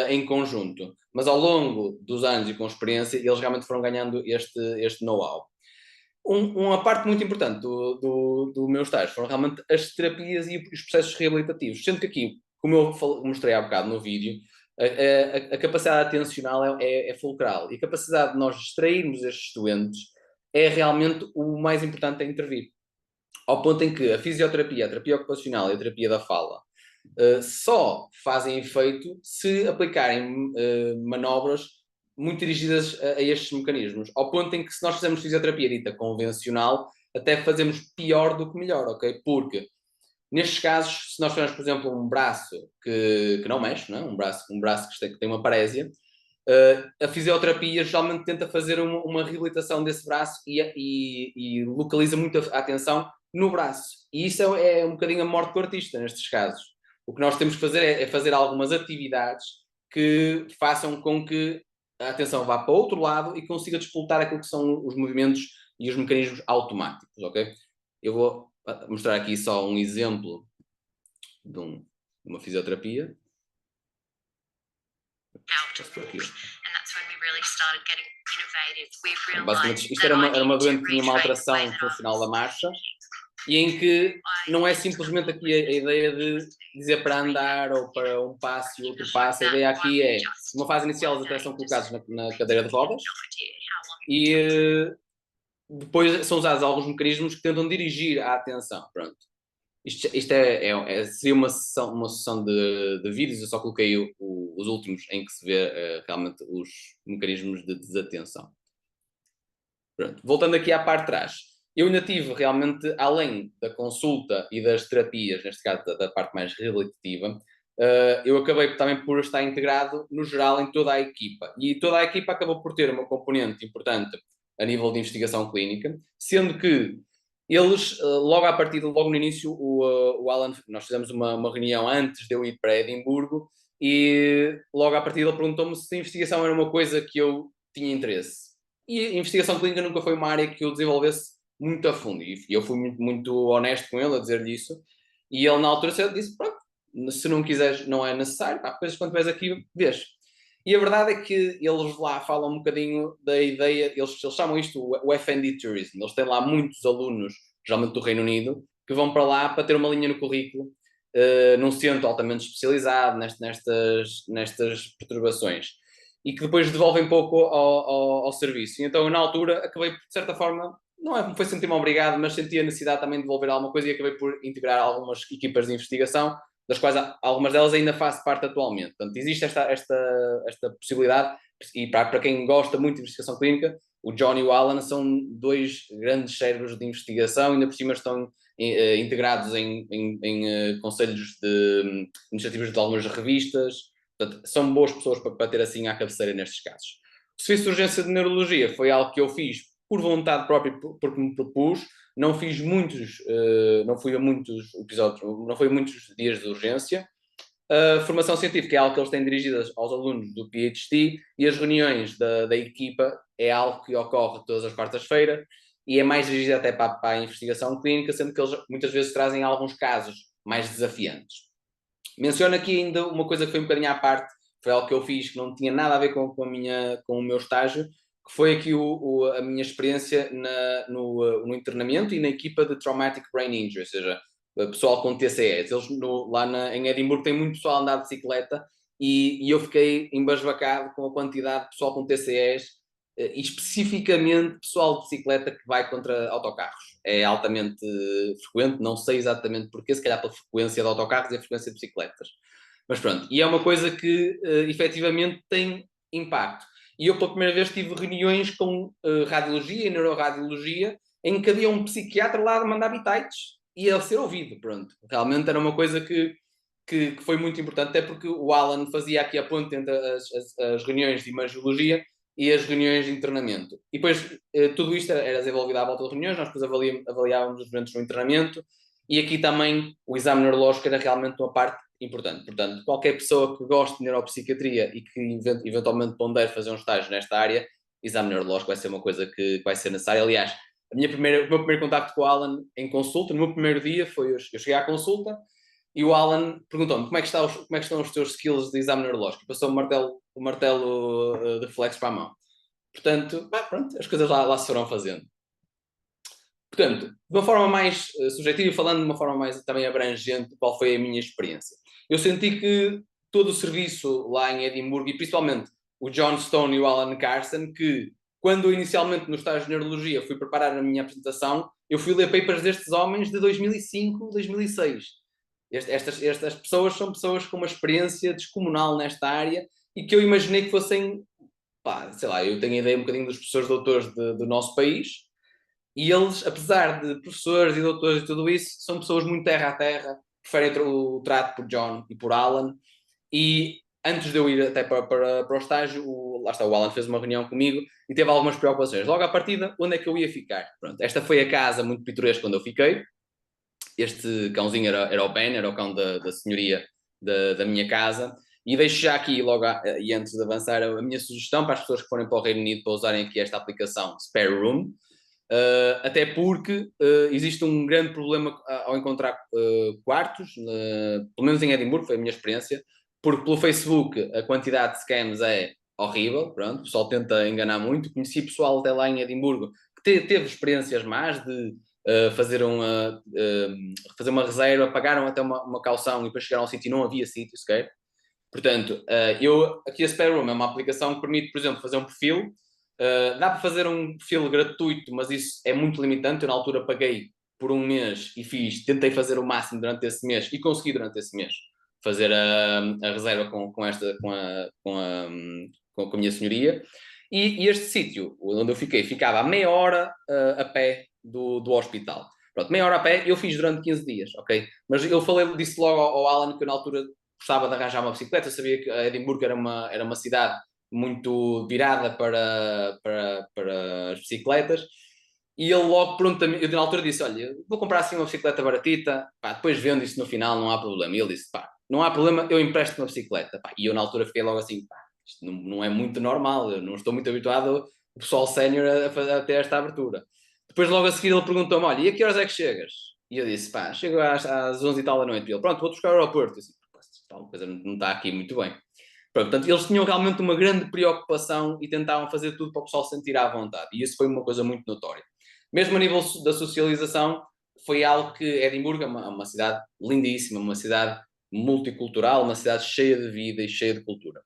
em conjunto. Mas ao longo dos anos e com experiência, eles realmente foram ganhando este know-how. Uma parte muito importante do meu estágio foram realmente as terapias e os processos reabilitativos, sendo que aqui, como eu mostrei há bocado no vídeo, a capacidade atencional é fulcral, e a capacidade de nós extrairmos estes doentes é realmente o mais importante a intervir. Ao ponto em que a fisioterapia, a terapia ocupacional e a terapia da fala só fazem efeito se aplicarem manobras muito dirigidas a estes mecanismos. Ao ponto em que, se nós fizermos fisioterapia dita convencional, até fazemos pior do que melhor, ok? Porque nestes casos, se nós tivermos, por exemplo, um braço que não mexe, não é? um braço que tem uma parésia, a fisioterapia geralmente tenta fazer uma reabilitação desse braço e localiza muito a atenção no braço. E isso é um bocadinho a morte do artista nestes casos. O que nós temos que fazer é fazer algumas atividades que façam com que a atenção vá para o outro lado e consiga despoltar aquilo que são os movimentos e os mecanismos automáticos, ok? Eu vou mostrar aqui só um exemplo de uma fisioterapia. Basicamente, isto era uma doente que tinha uma alteração funcional da marcha, e em que não é simplesmente aqui a ideia de dizer para andar ou para um passo e outro passo. A ideia aqui é, numa fase inicial, os atletas são colocados na cadeira de rodas, e depois são usados alguns mecanismos que tentam dirigir a atenção. Pronto. Isto seria uma sessão de vídeos. Eu só coloquei os últimos em que se vê realmente os mecanismos de desatenção. Pronto. Voltando aqui à parte de trás, eu ainda tive realmente, além da consulta e das terapias, neste caso da parte mais reabilitativa, eu acabei também por estar integrado, no geral, em toda a equipa. E toda a equipa acabou por ter uma componente importante a nível de investigação clínica, sendo que eles, logo à partida, logo no início, o Alan, nós fizemos uma reunião antes de eu ir para Edimburgo, e logo à partida ele perguntou-me se a investigação era uma coisa que eu tinha interesse. E a investigação clínica nunca foi uma área que eu desenvolvesse muito a fundo, e eu fui muito, muito honesto com ele a dizer-lhe isso, e ele na altura disse, pronto, se não quiseres, não é necessário, pá, depois quando estiveres aqui, vês. E a verdade é que eles lá falam um bocadinho da ideia, eles chamam isto o FND Tourism, eles têm lá muitos alunos, geralmente do Reino Unido, que vão para lá para ter uma linha no currículo, num centro altamente especializado nestas perturbações, e que depois devolvem pouco ao serviço. E então, na altura, acabei, de certa forma, não foi sentir-me obrigado, mas senti a necessidade também de devolver alguma coisa, e acabei por integrar algumas equipas de investigação, das quais algumas delas ainda faço parte atualmente. Portanto, existe esta possibilidade, e para quem gosta muito de investigação clínica, o John e o Alan são dois grandes cérebros de investigação, ainda por cima estão integrados em conselhos de iniciativas de algumas revistas. Portanto, são boas pessoas para ter assim à cabeceira nestes casos. O serviço de urgência de neurologia foi algo que eu fiz por vontade própria, porque me propus. Não fiz não fui a muitos episódios, não fui a muitos dias de urgência. A formação científica é algo que eles têm dirigidas aos alunos do PhD, e as reuniões da equipa é algo que ocorre todas as quartas-feiras, e é mais dirigida até para a investigação clínica, sendo que eles muitas vezes trazem alguns casos mais desafiantes. Menciono aqui ainda uma coisa que foi um bocadinho à parte, foi algo que eu fiz que não tinha nada a ver com o meu estágio, que foi aqui a minha experiência no internamento e na equipa de Traumatic Brain Injury, ou seja, pessoal com TCEs. Eles em Edimburgo têm muito pessoal a andar de bicicleta, e eu fiquei embasbacado com a quantidade de pessoal com TCEs, e especificamente pessoal de bicicleta que vai contra autocarros. É altamente frequente, não sei exatamente porquê, se calhar pela frequência de autocarros e a frequência de bicicletas. Mas pronto, e é uma coisa que efetivamente tem impacto. E eu pela primeira vez tive reuniões com radiologia e neuroradiologia, em que havia um psiquiatra lá a mandar bitites e a ser ouvido, pronto. Realmente era uma coisa que foi muito importante, até porque o Alan fazia aqui a ponte entre as reuniões de imagiologia e as reuniões de internamento. E depois tudo isto era desenvolvido à volta de reuniões, nós depois avaliávamos os doentes no internamento, e aqui também o exame neurológico era realmente uma parte importante. Portanto, qualquer pessoa que goste de neuropsiquiatria e que eventualmente pondere fazer um estágio nesta área, exame neurológico vai ser uma coisa que vai ser necessária. Aliás, o meu primeiro contacto com o Alan em consulta, no meu primeiro dia, foi eu cheguei à consulta e o Alan perguntou-me como é que estão os teus skills de exame neurológico. Passou o martelo de reflexo para a mão. Portanto, pronto, as coisas lá se foram fazendo. Portanto, de uma forma mais subjetiva, falando de uma forma mais também abrangente, qual foi a minha experiência? Eu senti que todo o serviço lá em Edimburgo, e principalmente o John Stone e o Alan Carson, que quando inicialmente no estágio de neurologia fui preparar a minha apresentação, eu fui ler papers destes homens de 2005, 2006. Estas pessoas são pessoas com uma experiência descomunal nesta área, e que eu imaginei que fossem, sei lá, eu tenho a ideia um bocadinho dos professores doutores do nosso país, e eles, apesar de professores e doutores e tudo isso, são pessoas muito terra a terra, preferem o trato por John e por Alan. E antes de eu ir até para o estágio, lá está, o Alan fez uma reunião comigo e teve algumas preocupações. Logo à partida, onde é que eu ia ficar? Pronto, esta foi a casa muito pitoresca onde eu fiquei. Este cãozinho era o Ben, era o cão da senhoria da minha casa. E deixo já aqui, logo e antes de avançar, a minha sugestão para as pessoas que forem para o Reino Unido para usarem aqui esta aplicação Spare Room. Até porque existe um grande problema ao encontrar quartos, pelo menos em Edimburgo, foi a minha experiência, porque pelo Facebook a quantidade de scams é horrível, pronto, o pessoal tenta enganar muito. Conheci pessoal até lá em Edimburgo que teve experiências más de fazer uma reserva, pagaram até uma caução e depois chegaram ao sítio e não havia sítio sequer. Portanto, aqui a Spare Room é uma aplicação que permite, por exemplo, fazer um perfil. Dá para fazer um perfil gratuito, mas isso é muito limitante. Eu na altura paguei por um mês e tentei fazer o máximo durante esse mês e consegui durante esse mês fazer a reserva com a minha senhoria. E este sítio onde eu ficava a meia hora a pé do hospital. Pronto, meia hora a pé eu fiz durante 15 dias, ok? Mas eu disse logo ao Alan que eu na altura gostava de arranjar uma bicicleta, eu sabia que Edimburgo era uma cidade muito virada para as bicicletas, e ele logo prontamente, eu na altura disse, olha, vou comprar assim uma bicicleta baratita, pá, depois vendo isso no final, não há problema. E ele disse, pá, não há problema, eu empresto uma bicicleta. Pá, e eu na altura fiquei logo assim, pá, isto não é muito normal, eu não estou muito habituado o pessoal sénior a ter esta abertura. Depois logo a seguir ele perguntou-me, olha, e a que horas é que chegas? E eu disse, pá, chego às 11 e tal da noite. E ele, pronto, vou buscar o aeroporto. Eu disse, tal coisa não está aqui muito bem. Pronto, portanto, eles tinham realmente uma grande preocupação e tentavam fazer tudo para o pessoal se sentir à vontade. E isso foi uma coisa muito notória. Mesmo a nível da socialização, foi algo que Edimburgo é uma cidade lindíssima, uma cidade multicultural, uma cidade cheia de vida e cheia de cultura.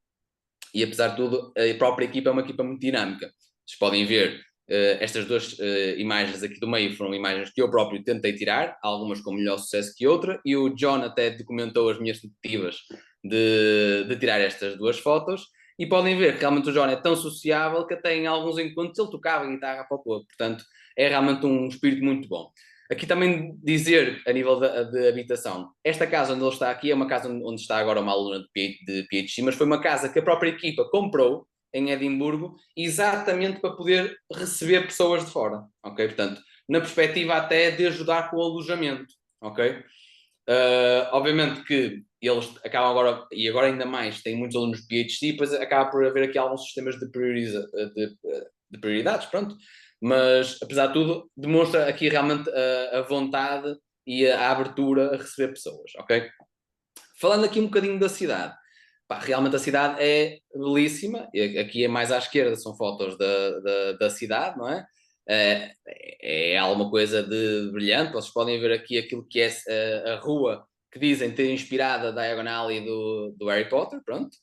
E apesar de tudo, a própria equipa é uma equipa muito dinâmica. Vocês podem ver, estas duas imagens aqui do meio foram imagens que eu próprio tentei tirar, algumas com melhor sucesso que outra, e o John até documentou as minhas tentativas de tirar estas duas fotos, e podem ver que realmente o John é tão sociável que até em alguns encontros ele tocava guitarra para o povo, portanto é realmente um espírito muito bom. Aqui também dizer, a nível de habitação, esta casa onde ele está aqui é uma casa onde está agora uma aluna de PhD, mas foi uma casa que a própria equipa comprou em Edimburgo exatamente para poder receber pessoas de fora, ok? Portanto, na perspectiva até de ajudar com o alojamento, ok? Obviamente que eles acabam agora, e agora ainda mais, têm muitos alunos de PhD, depois acaba por haver aqui alguns sistemas de prioridades, pronto. Mas, apesar de tudo, demonstra aqui realmente a vontade e a abertura a receber pessoas, ok? Falando aqui um bocadinho da cidade, pá, realmente a cidade é belíssima, aqui é mais à esquerda, são fotos da cidade, não é? É alguma coisa de brilhante, vocês podem ver aqui aquilo que é a rua que dizem ter inspirado a Diagon Alley do Harry Potter, pronto.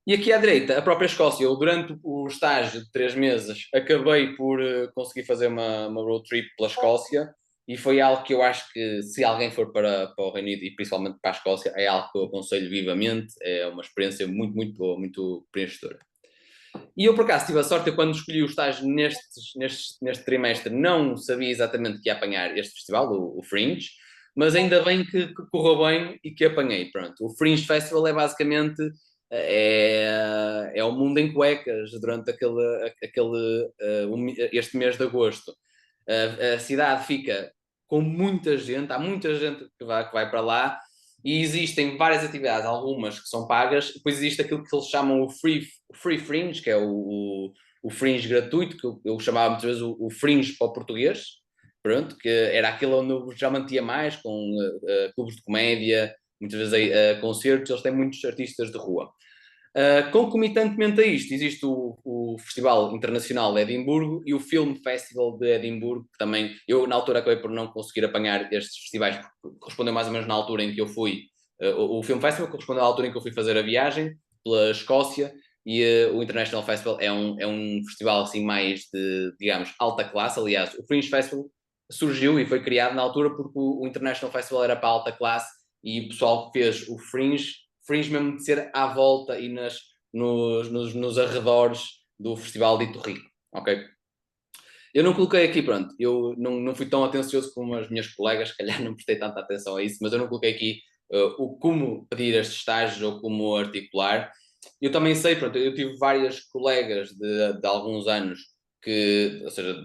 E aqui à direita, a própria Escócia. Eu, durante o estágio de 3 meses, acabei por conseguir fazer uma road trip pela Escócia, e foi algo que eu acho que, se alguém for para o Reino Unido, e principalmente para a Escócia, é algo que eu aconselho vivamente. É uma experiência muito, muito boa, muito preenchedora. E eu, por acaso, tive a sorte, quando escolhi o estágio neste trimestre, não sabia exatamente que ia apanhar este festival, o Fringe, mas ainda bem que correu bem e que apanhei. Pronto. O Fringe Festival é basicamente o mundo em cuecas durante este mês de agosto. A cidade fica com muita gente, há muita gente que vai para lá, e existem várias atividades, algumas que são pagas, depois existe aquilo que eles chamam o free fringe, que é o fringe gratuito, que eu chamava muitas vezes o fringe para o português, pronto, que era aquilo onde eu já mantia mais, com clubes de comédia, muitas vezes concertos, eles têm muitos artistas de rua. Concomitantemente a isto, existe o Festival Internacional de Edimburgo e o Film Festival de Edimburgo, que também, eu na altura acabei por não conseguir apanhar estes festivais, porque correspondeu mais ou menos na altura em que eu fui, o Film Festival correspondeu à altura em que eu fui fazer a viagem pela Escócia, e o International Festival é um festival assim mais de, digamos, alta classe. Aliás, o Fringe Festival surgiu e foi criado na altura porque o International Festival era para alta classe, e o pessoal que fez o Fringe mesmo de ser à volta e nos arredores do festival dito rico, ok? Eu não coloquei aqui, pronto, eu não fui tão atencioso como as minhas colegas, se calhar não prestei tanta atenção a isso, mas eu não coloquei aqui o como pedir estes estágios ou como articular. Eu também sei, pronto, eu tive várias colegas de alguns anos ou seja,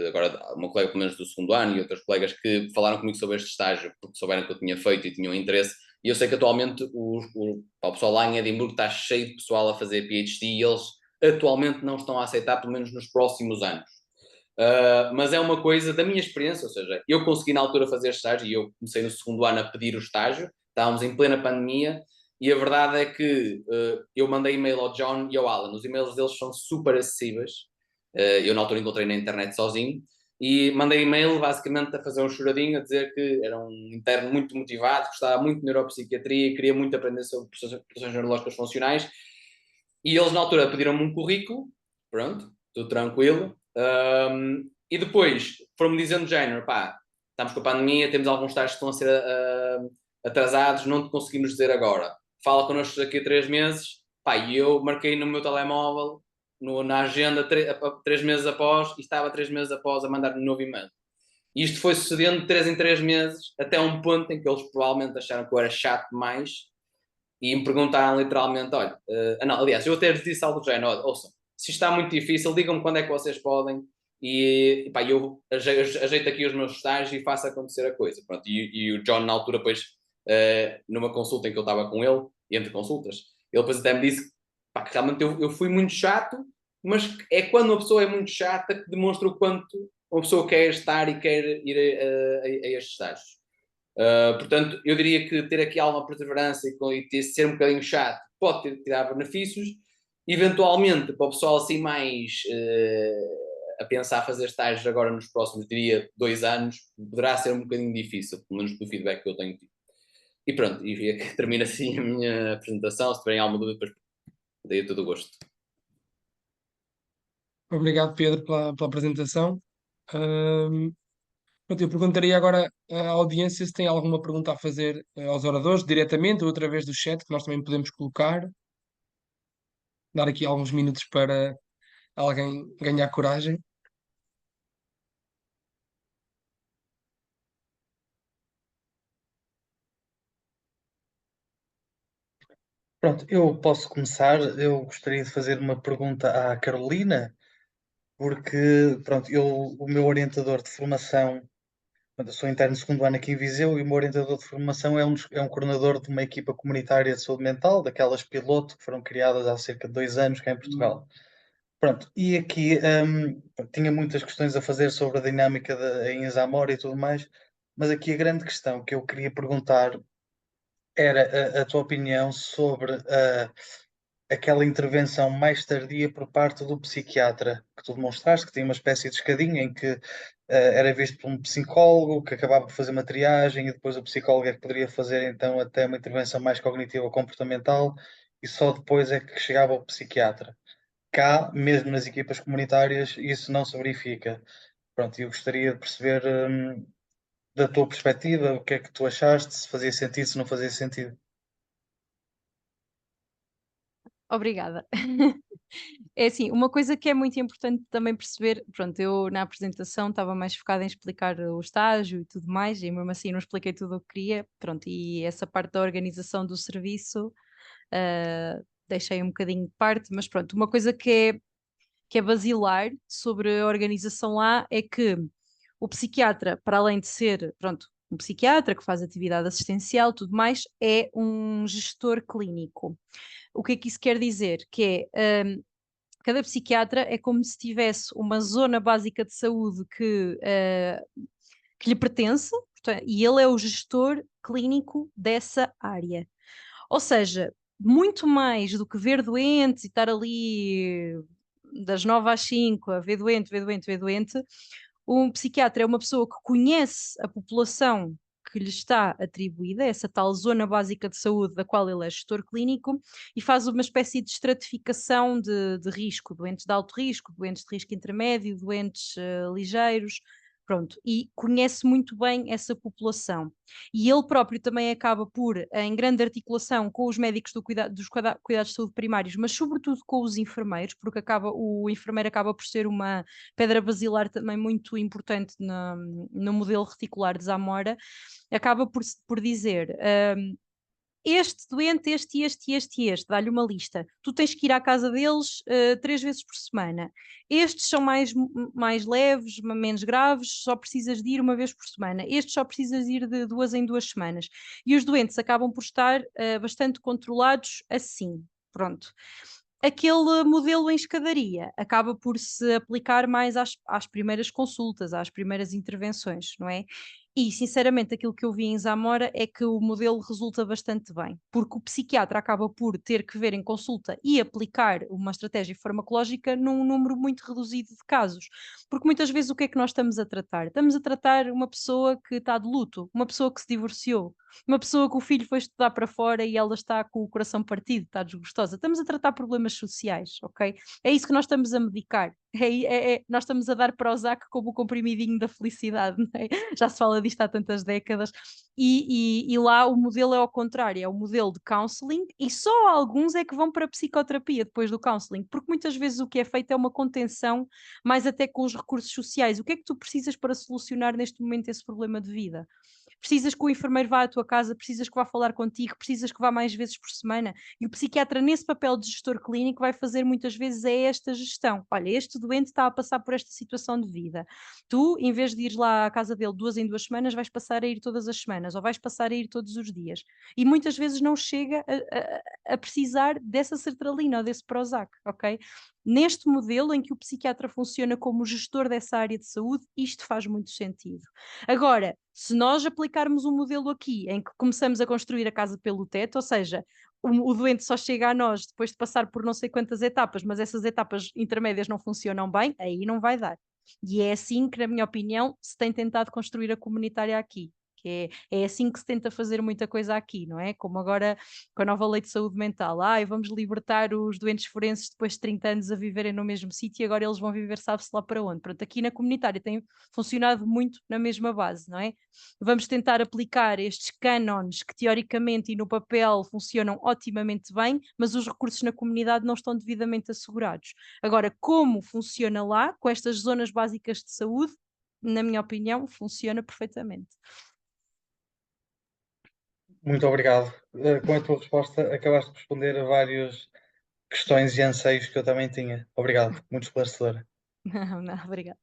agora uma colega pelo menos do segundo ano e outras colegas que falaram comigo sobre este estágio porque souberam que eu tinha feito e tinham interesse. E eu sei que atualmente o pessoal lá em Edimburgo está cheio de pessoal a fazer PhD, e eles atualmente não estão a aceitar, pelo menos nos próximos anos. Mas é uma coisa da minha experiência, ou seja, eu consegui na altura fazer estágio, e eu comecei no segundo ano a pedir o estágio, estávamos em plena pandemia, e a verdade é que eu mandei e-mail ao John e ao Alan, os e-mails deles são super acessíveis. Eu na altura encontrei na internet sozinho, e mandei e-mail basicamente a fazer um choradinho, a dizer que era um interno muito motivado, gostava muito de neuropsiquiatria e queria muito aprender sobre processos neurológicos funcionais, e eles na altura pediram-me um currículo, pronto, tudo tranquilo, e depois foram-me dizendo, género, pá, estamos com a pandemia, temos alguns estágios que estão a ser atrasados, não te conseguimos dizer agora, fala connosco daqui a 3 meses, pá, e eu marquei no meu telemóvel, na agenda 3 meses após, e estava 3 meses após a mandar um novo e-mail. E isto foi sucedendo de 3 em 3 meses, até um ponto em que eles provavelmente acharam que eu era chato demais, e me perguntaram literalmente, olha, não, aliás, eu até lhes disse algo do género, olha, ouçam, se isto está muito difícil, digam-me quando é que vocês podem, e pá, eu ajeito aqui os meus estágios e faço acontecer a coisa. Pronto, e o John, na altura, depois, numa consulta em que eu estava com ele, entre consultas, ele depois até me disse pá, que realmente eu fui muito chato, mas é quando uma pessoa é muito chata que demonstra o quanto uma pessoa quer estar e quer ir a estes estágios. Portanto, eu diria que ter aqui alguma perseverança e ser um bocadinho chato pode tirar benefícios. Eventualmente, para o pessoal assim mais a pensar fazer estágios agora nos próximos, diria, 2 anos, poderá ser um bocadinho difícil, pelo menos do feedback que eu tenho tido. E pronto, e termina assim a minha apresentação. Se tiverem alguma dúvida, depois dei todo o gosto. Obrigado, Pedro, pela apresentação. Ahm, Pronto, eu perguntaria agora à audiência se tem alguma pergunta a fazer aos oradores, diretamente ou através do chat, que nós também podemos colocar. Dar aqui alguns minutos para alguém ganhar coragem. Pronto, eu posso começar. Eu gostaria de fazer uma pergunta à Carolina, porque pronto, o meu orientador de formação, portanto, eu sou interno de segundo ano aqui em Viseu e o meu orientador de formação é um coordenador de uma equipa comunitária de saúde mental, daquelas piloto que foram criadas há cerca de 2 anos cá em Portugal. Pronto, e aqui tinha muitas questões a fazer sobre a dinâmica em Zamora e tudo mais, mas aqui a grande questão que eu queria perguntar era a tua opinião sobre aquela intervenção mais tardia por parte do psiquiatra que tu demonstraste, que tinha uma espécie de escadinha em que era visto por um psicólogo que acabava por fazer uma triagem e depois o psicólogo é que poderia fazer então até uma intervenção mais cognitiva ou comportamental e só depois é que chegava ao psiquiatra. Cá, mesmo nas equipas comunitárias, isso não se verifica. Pronto, eu gostaria de perceber, da tua perspectiva, o que é que tu achaste, se fazia sentido, se não fazia sentido. Obrigada. É assim, uma coisa que é muito importante também perceber, pronto, eu na apresentação estava mais focada em explicar o estágio e tudo mais, e mesmo assim não expliquei tudo o que queria, pronto, e essa parte da organização do serviço, deixei um bocadinho de parte, mas pronto, uma coisa que é basilar sobre a organização lá é que o psiquiatra, para além de ser, pronto, um psiquiatra que faz atividade assistencial, tudo mais, é um gestor clínico. O que é que isso quer dizer? Que é, cada psiquiatra é como se tivesse uma zona básica de saúde que lhe pertence, portanto, e ele é o gestor clínico dessa área. Ou seja, muito mais do que ver doentes e estar ali das 9 às 5 a ver doente, ver doente, ver doente, um psiquiatra é uma pessoa que conhece a população que lhe está atribuída, essa tal zona básica de saúde da qual ele é gestor clínico, e faz uma espécie de estratificação de risco, doentes de alto risco, doentes de risco intermédio, doentes ligeiros, pronto, e conhece muito bem essa população. E ele próprio também acaba por, em grande articulação com os médicos dos cuidados de saúde primários, mas sobretudo com os enfermeiros, porque o enfermeiro acaba por ser uma pedra basilar também muito importante no modelo reticular de Zamora, acaba por dizer. Este doente, este, dá-lhe uma lista. Tu tens que ir à casa deles 3 vezes por semana. Estes são mais leves, menos graves, só precisas de ir uma vez por semana. Estes só precisas de ir de 2 em 2 semanas. E os doentes acabam por estar bastante controlados assim. Pronto. Aquele modelo em escadaria acaba por se aplicar mais às primeiras consultas, às primeiras intervenções, não é? E, sinceramente, aquilo que eu vi em Zamora é que o modelo resulta bastante bem, porque o psiquiatra acaba por ter que ver em consulta e aplicar uma estratégia farmacológica num número muito reduzido de casos. Porque muitas vezes o que é que nós estamos a tratar? Estamos a tratar uma pessoa que está de luto, uma pessoa que se divorciou, uma pessoa que o filho foi estudar para fora e ela está com o coração partido, está desgostosa. Estamos a tratar problemas sociais, ok? É isso que nós estamos a medicar. Nós estamos a dar Prozac como o comprimidinho da felicidade, não é? Já se fala disto há tantas décadas. E lá o modelo é ao contrário, é o modelo de counseling e só alguns é que vão para a psicoterapia depois do counseling, porque muitas vezes o que é feito é uma contenção, mais até com os recursos sociais. O que é que tu precisas para solucionar neste momento esse problema de vida? precisas que o enfermeiro vá à tua casa, precisas que vá falar contigo, precisas que vá mais vezes por semana. E o psiquiatra, nesse papel de gestor clínico, vai fazer muitas vezes esta gestão. Olha, este doente está a passar por esta situação de vida. Tu, em vez de ir lá à casa dele 2 em 2 semanas, vais passar a ir todas as semanas ou vais passar a ir todos os dias. E muitas vezes não chega a precisar dessa sertralina ou desse Prozac, ok? Neste modelo em que o psiquiatra funciona como gestor dessa área de saúde, isto faz muito sentido. Agora, se nós aplicarmos um modelo aqui em que começamos a construir a casa pelo teto, ou seja, o doente só chega a nós depois de passar por não sei quantas etapas, mas essas etapas intermédias não funcionam bem, aí não vai dar. E é assim que, na minha opinião, se tem tentado construir a comunitária aqui. Que é assim que se tenta fazer muita coisa aqui, não é? Como agora com a nova lei de saúde mental. Ai, vamos libertar os doentes forenses depois de 30 anos a viverem no mesmo sítio e agora eles vão viver sabe-se lá para onde. Pronto, aqui na comunitária tem funcionado muito na mesma base, não é? Vamos tentar aplicar estes cânones que teoricamente e no papel funcionam otimamente bem, mas os recursos na comunidade não estão devidamente assegurados. Agora, como funciona lá, com estas zonas básicas de saúde, na minha opinião, funciona perfeitamente. Muito obrigado. Com a tua resposta, acabaste de responder a várias questões e anseios que eu também tinha. Obrigado, muito esclarecedora. Não, obrigada.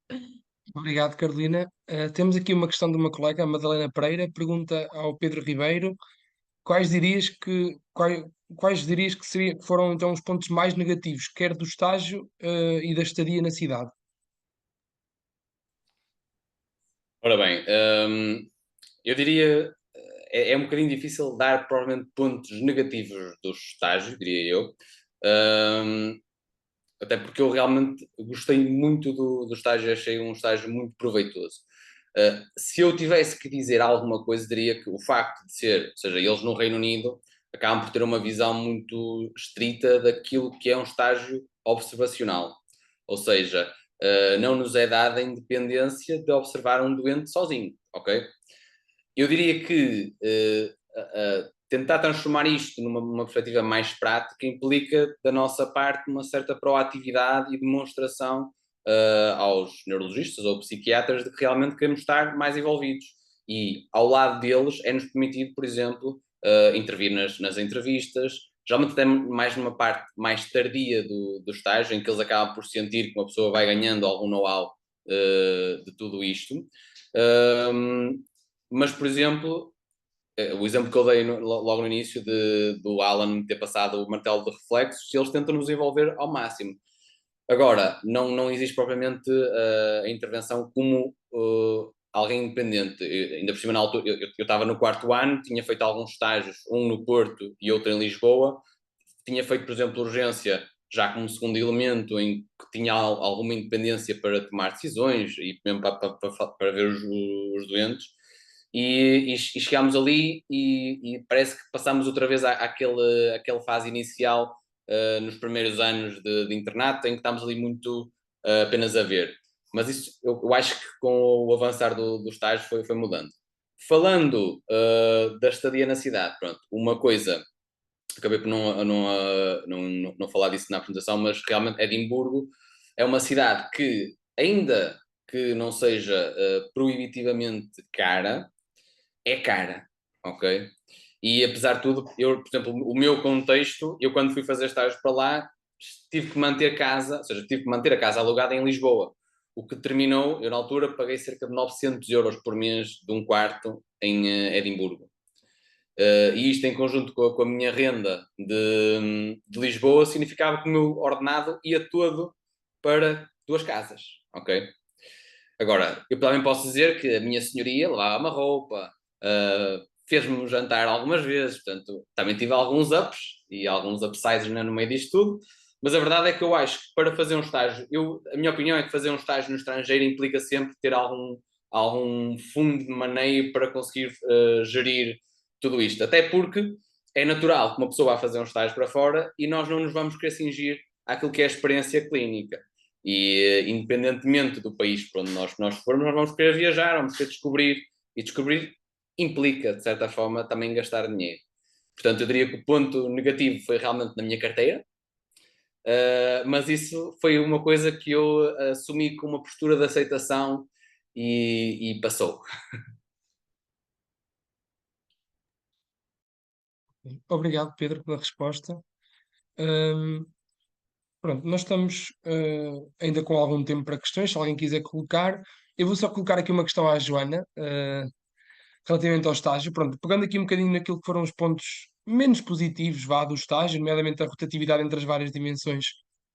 Obrigado, Carolina. Temos aqui uma questão de uma colega, a Madalena Pereira, pergunta ao Pedro Ribeiro quais dirias que foram então os pontos mais negativos, quer do estágio, e da estadia na cidade? Ora bem, eu diria, é um bocadinho difícil dar provavelmente pontos negativos do estágio, diria eu, até porque eu realmente gostei muito do estágio, achei um estágio muito proveitoso. Se eu tivesse que dizer alguma coisa, diria que o facto de ser, ou seja, eles no Reino Unido acabam por ter uma visão muito estrita daquilo que é um estágio observacional, ou seja, não nos é dada a independência de observar um doente sozinho, ok? Eu diria que tentar transformar isto numa perspectiva mais prática implica, da nossa parte, uma certa proatividade e demonstração aos neurologistas ou psiquiatras de que realmente queremos estar mais envolvidos. E ao lado deles é-nos permitido, por exemplo, intervir nas entrevistas, geralmente até mais numa parte mais tardia do estágio, em que eles acabam por sentir que uma pessoa vai ganhando algum know-how de tudo isto. Mas, por exemplo, o exemplo que eu dei logo no início do Alan ter passado o martelo de reflexos, eles tentam nos envolver ao máximo. Agora, não existe propriamente a intervenção como alguém independente. Ainda por cima, na altura, eu estava no 4º ano, tinha feito alguns estágios, um no Porto e outro em Lisboa. Tinha feito, por exemplo, urgência, já como segundo elemento, em que tinha alguma independência para tomar decisões e mesmo para ver os doentes. E chegámos ali e parece que passámos outra vez àquela fase inicial, nos primeiros anos de internato, em que estamos ali muito apenas a ver. Mas isso eu acho que com o avançar do estágio foi mudando. Falando da estadia na cidade, pronto, uma coisa, acabei por não falar disso na apresentação, mas realmente Edimburgo é uma cidade que, ainda que não seja proibitivamente cara, é cara, ok? E apesar de tudo, eu, por exemplo, o meu contexto, eu quando fui fazer estágios para lá, tive que manter casa, ou seja, tive que manter a casa alugada em Lisboa, o que terminou, eu na altura paguei cerca de 900 euros por mês de um quarto em Edimburgo. E isto em conjunto com a minha renda de Lisboa significava que o meu ordenado ia todo para 2 casas, ok? Agora, eu também posso dizer que a minha senhoria lavava-me a roupa, fez-me um jantar algumas vezes, portanto, também tive alguns ups e alguns upsides no meio disto tudo, mas a verdade é que eu acho que para fazer um estágio, a minha opinião é que fazer um estágio no estrangeiro implica sempre ter algum fundo de maneio para conseguir gerir tudo isto, até porque é natural que uma pessoa vá fazer um estágio para fora e nós não nos vamos querer cingir àquilo que é a experiência clínica. E independentemente do país para onde nós formos, nós vamos querer viajar, vamos querer descobrir, e descobrir implica, de certa forma, também gastar dinheiro. Portanto, eu diria que o ponto negativo foi realmente na minha carteira, mas isso foi uma coisa que eu assumi com uma postura de aceitação e passou. Obrigado, Pedro, pela resposta. Hum, Pronto, nós estamos ainda com algum tempo para questões, se alguém quiser colocar. Eu vou só colocar aqui uma questão à Joana, relativamente ao estágio. Pronto, pegando aqui um bocadinho naquilo que foram os pontos menos positivos, vá, do estágio, nomeadamente a rotatividade entre as várias dimensões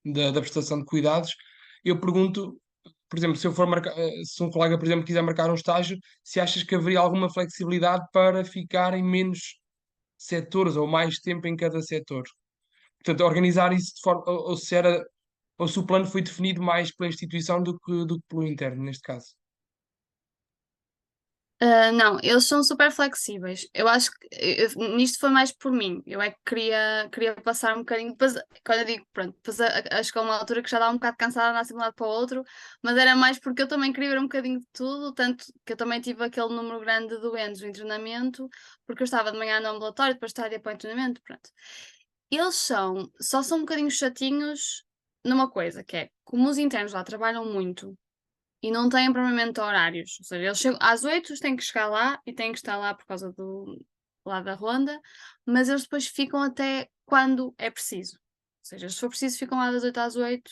da prestação de cuidados, eu pergunto, por exemplo, se eu for marcar, se um colega, por exemplo, quiser marcar um estágio, se achas que haveria alguma flexibilidade para ficar em menos setores ou mais tempo em cada setor? Portanto, organizar isso de forma, ou se era, ou se o plano foi definido mais pela instituição do que pelo interno, neste caso. Não, eles são super flexíveis. Eu acho que nisto foi mais por mim. Eu é que queria passar um bocadinho. Depois, quando eu digo, pronto, depois acho que é uma altura que já estava um bocado cansada de andar assim de um lado para o outro, mas era mais porque eu também queria ver um bocadinho de tudo, tanto que eu também tive aquele número grande de doentes no internamento, porque eu estava de manhã no ambulatório, depois estava para o internamento, pronto. Eles só são um bocadinho chatinhos numa coisa, que é como os internos lá trabalham muito e não têm propriamente horários. Ou seja, eles chegam às 8, têm que chegar lá e têm que estar lá por causa do lá da ronda, mas eles depois ficam até quando é preciso. Ou seja, se for preciso, ficam lá das 8 às 8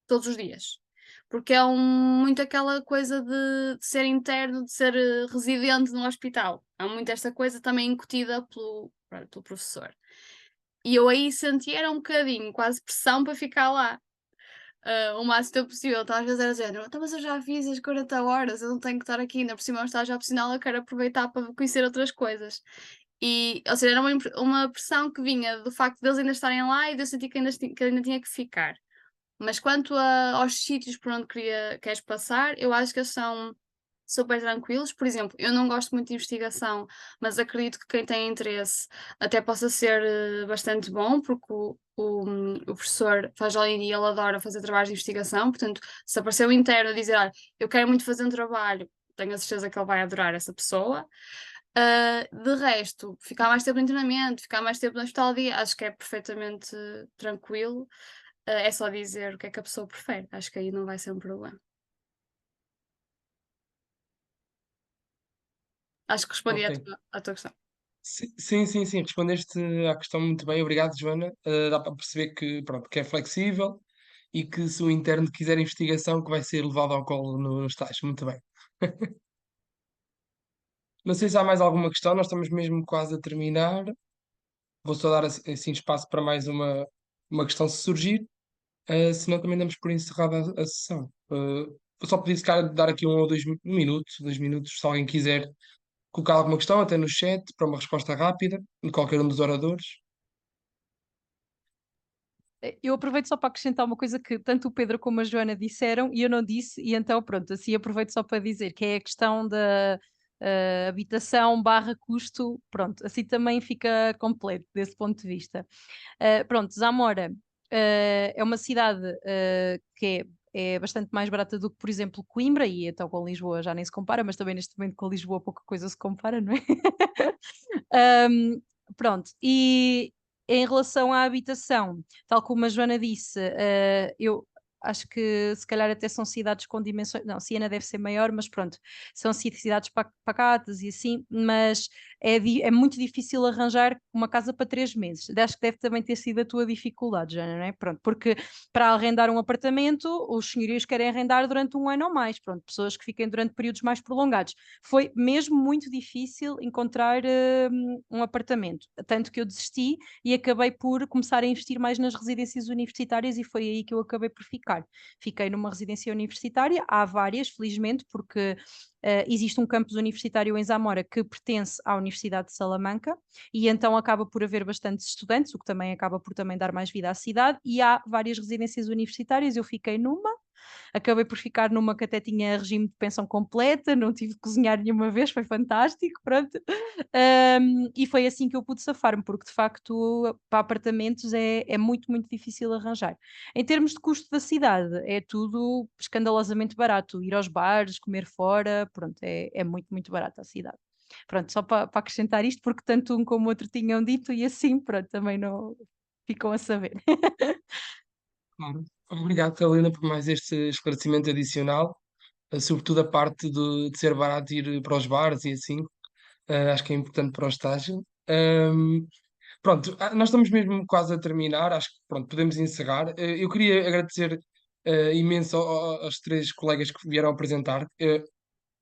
todos os dias. Porque é muito aquela coisa de ser interno, de ser residente no hospital. Há muito esta coisa também incutida pelo professor. E eu aí senti era um bocadinho, quase pressão para ficar lá. O máximo tempo possível, então às vezes era género, então mas eu já fiz as 40 horas, eu não tenho que estar aqui, ainda por cima é um estágio opcional, eu quero aproveitar para conhecer outras coisas. E, ou seja, era uma pressão que vinha do facto de eles ainda estarem lá e de eu sentir que ainda tinha que ficar. Mas quanto aos sítios por onde queres passar, eu acho que eles são super tranquilos. Por exemplo, eu não gosto muito de investigação, mas acredito que quem tem interesse até possa ser bastante bom, porque o professor faz hoje em dia, ele adora fazer trabalhos de investigação, portanto, se aparecer um interno a dizer, olha, eu quero muito fazer um trabalho, tenho a certeza que ele vai adorar essa pessoa. De resto, ficar mais tempo no internamento, ficar mais tempo no hospital de dia, acho que é perfeitamente tranquilo. É só dizer o que é que a pessoa prefere, acho que aí não vai ser um problema. Acho que respondi Ok. à tua questão. Sim, sim, sim, respondeste à questão muito bem, obrigado, Joana. Dá para perceber que, pronto, que é flexível e que se o interno quiser investigação, que vai ser levado ao colo no estágio. Muito bem. Não sei se há mais alguma questão, nós estamos mesmo quase a terminar. Vou só dar assim espaço para mais uma questão se surgir. Senão também damos por encerrada a sessão. Vou só pedir se calhar dar aqui 2 minutos, se alguém quiser colocar alguma questão, até no chat, para uma resposta rápida, de qualquer um dos oradores. Eu aproveito só para acrescentar uma coisa que tanto o Pedro como a Joana disseram e eu não disse, e então pronto, assim aproveito só para dizer que é a questão da habitação barra custo, pronto, assim também fica completo desse ponto de vista. Pronto, Zamora é uma cidade que é bastante mais barata do que, por exemplo, Coimbra, e então com Lisboa já nem se compara, mas também neste momento com Lisboa pouca coisa se compara, não é? Pronto, e em relação à habitação, tal como a Joana disse, eu acho que se calhar até são cidades com dimensões. Não, Siena deve ser maior, mas pronto, são cidades pacatas e assim, mas é muito difícil arranjar uma casa para 3 meses. Acho que deve também ter sido a tua dificuldade, Joana, não é? Pronto, porque para arrendar um apartamento, os senhorios querem arrendar durante um ano ou mais, pronto, pessoas que fiquem durante períodos mais prolongados. Foi mesmo muito difícil encontrar um apartamento, tanto que eu desisti e acabei por começar a investir mais nas residências universitárias e foi aí que eu acabei por ficar. Fiquei numa residência universitária, há várias, felizmente, porque existe um campus universitário em Zamora que pertence à Universidade de Salamanca e então acaba por haver bastantes estudantes, o que também acaba por também dar mais vida à cidade e há várias residências universitárias, eu fiquei numa, acabei por ficar numa que até tinha regime de pensão completa, não tive de cozinhar nenhuma vez, foi fantástico, pronto. E foi assim que eu pude safar-me, porque de facto para apartamentos é muito, muito difícil arranjar. Em termos de custo da cidade, é tudo escandalosamente barato. Ir aos bares, comer fora, pronto, é muito, muito barato a cidade. Pronto, só para acrescentar isto, porque tanto um como o outro tinham dito e assim, pronto, também não ficam a saber. Claro. Obrigado, Carolina, por mais este esclarecimento adicional, sobretudo a parte de ser barato ir para os bares e assim, acho que é importante para o estágio. Pronto, nós estamos mesmo quase a terminar, acho que pronto, podemos encerrar. Eu queria agradecer imenso aos três colegas que vieram apresentar.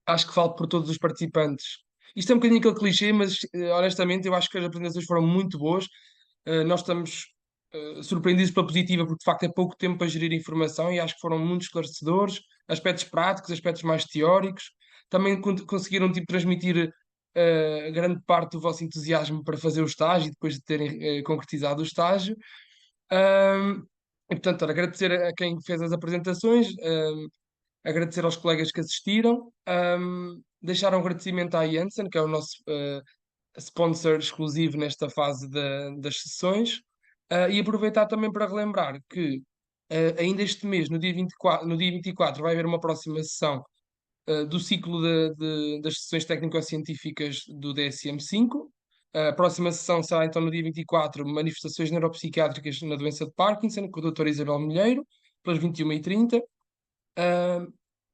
Acho que falo por todos os participantes. Isto é um bocadinho aquele clichê, mas honestamente eu acho que as apresentações foram muito boas. Nós estamos surpreendidos pela positiva, porque de facto é pouco tempo para gerir informação e acho que foram muito esclarecedores, aspectos práticos, aspectos mais teóricos. Também conseguiram tipo, transmitir grande parte do vosso entusiasmo para fazer o estágio e depois de terem concretizado o estágio. E portanto, olha, agradecer a quem fez as apresentações, agradecer aos colegas que assistiram, deixar um agradecimento à Janssen, que é o nosso sponsor exclusivo nesta fase das sessões, e aproveitar também para relembrar que ainda este mês, no dia 24, vai haver uma próxima sessão do ciclo das sessões técnico-científicas do DSM-5. A próxima sessão será então no dia 24, manifestações neuropsiquiátricas na doença de Parkinson, com a doutora Isabel Milheiro, pelas 21h30.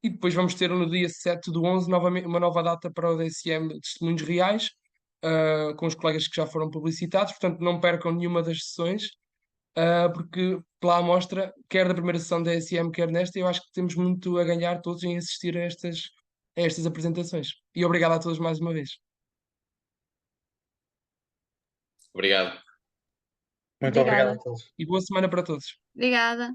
E depois vamos ter no dia 7/11 novamente uma nova data para o DSM de Testemunhos Reais, com os colegas que já foram publicitados. Portanto, não percam nenhuma das sessões, porque pela amostra, quer da primeira sessão da DSM, quer nesta, eu acho que temos muito a ganhar todos em assistir a estas apresentações. E obrigado a todos mais uma vez. Obrigado. Muito obrigado Obrigada. a todos. E boa semana para todos. Obrigada.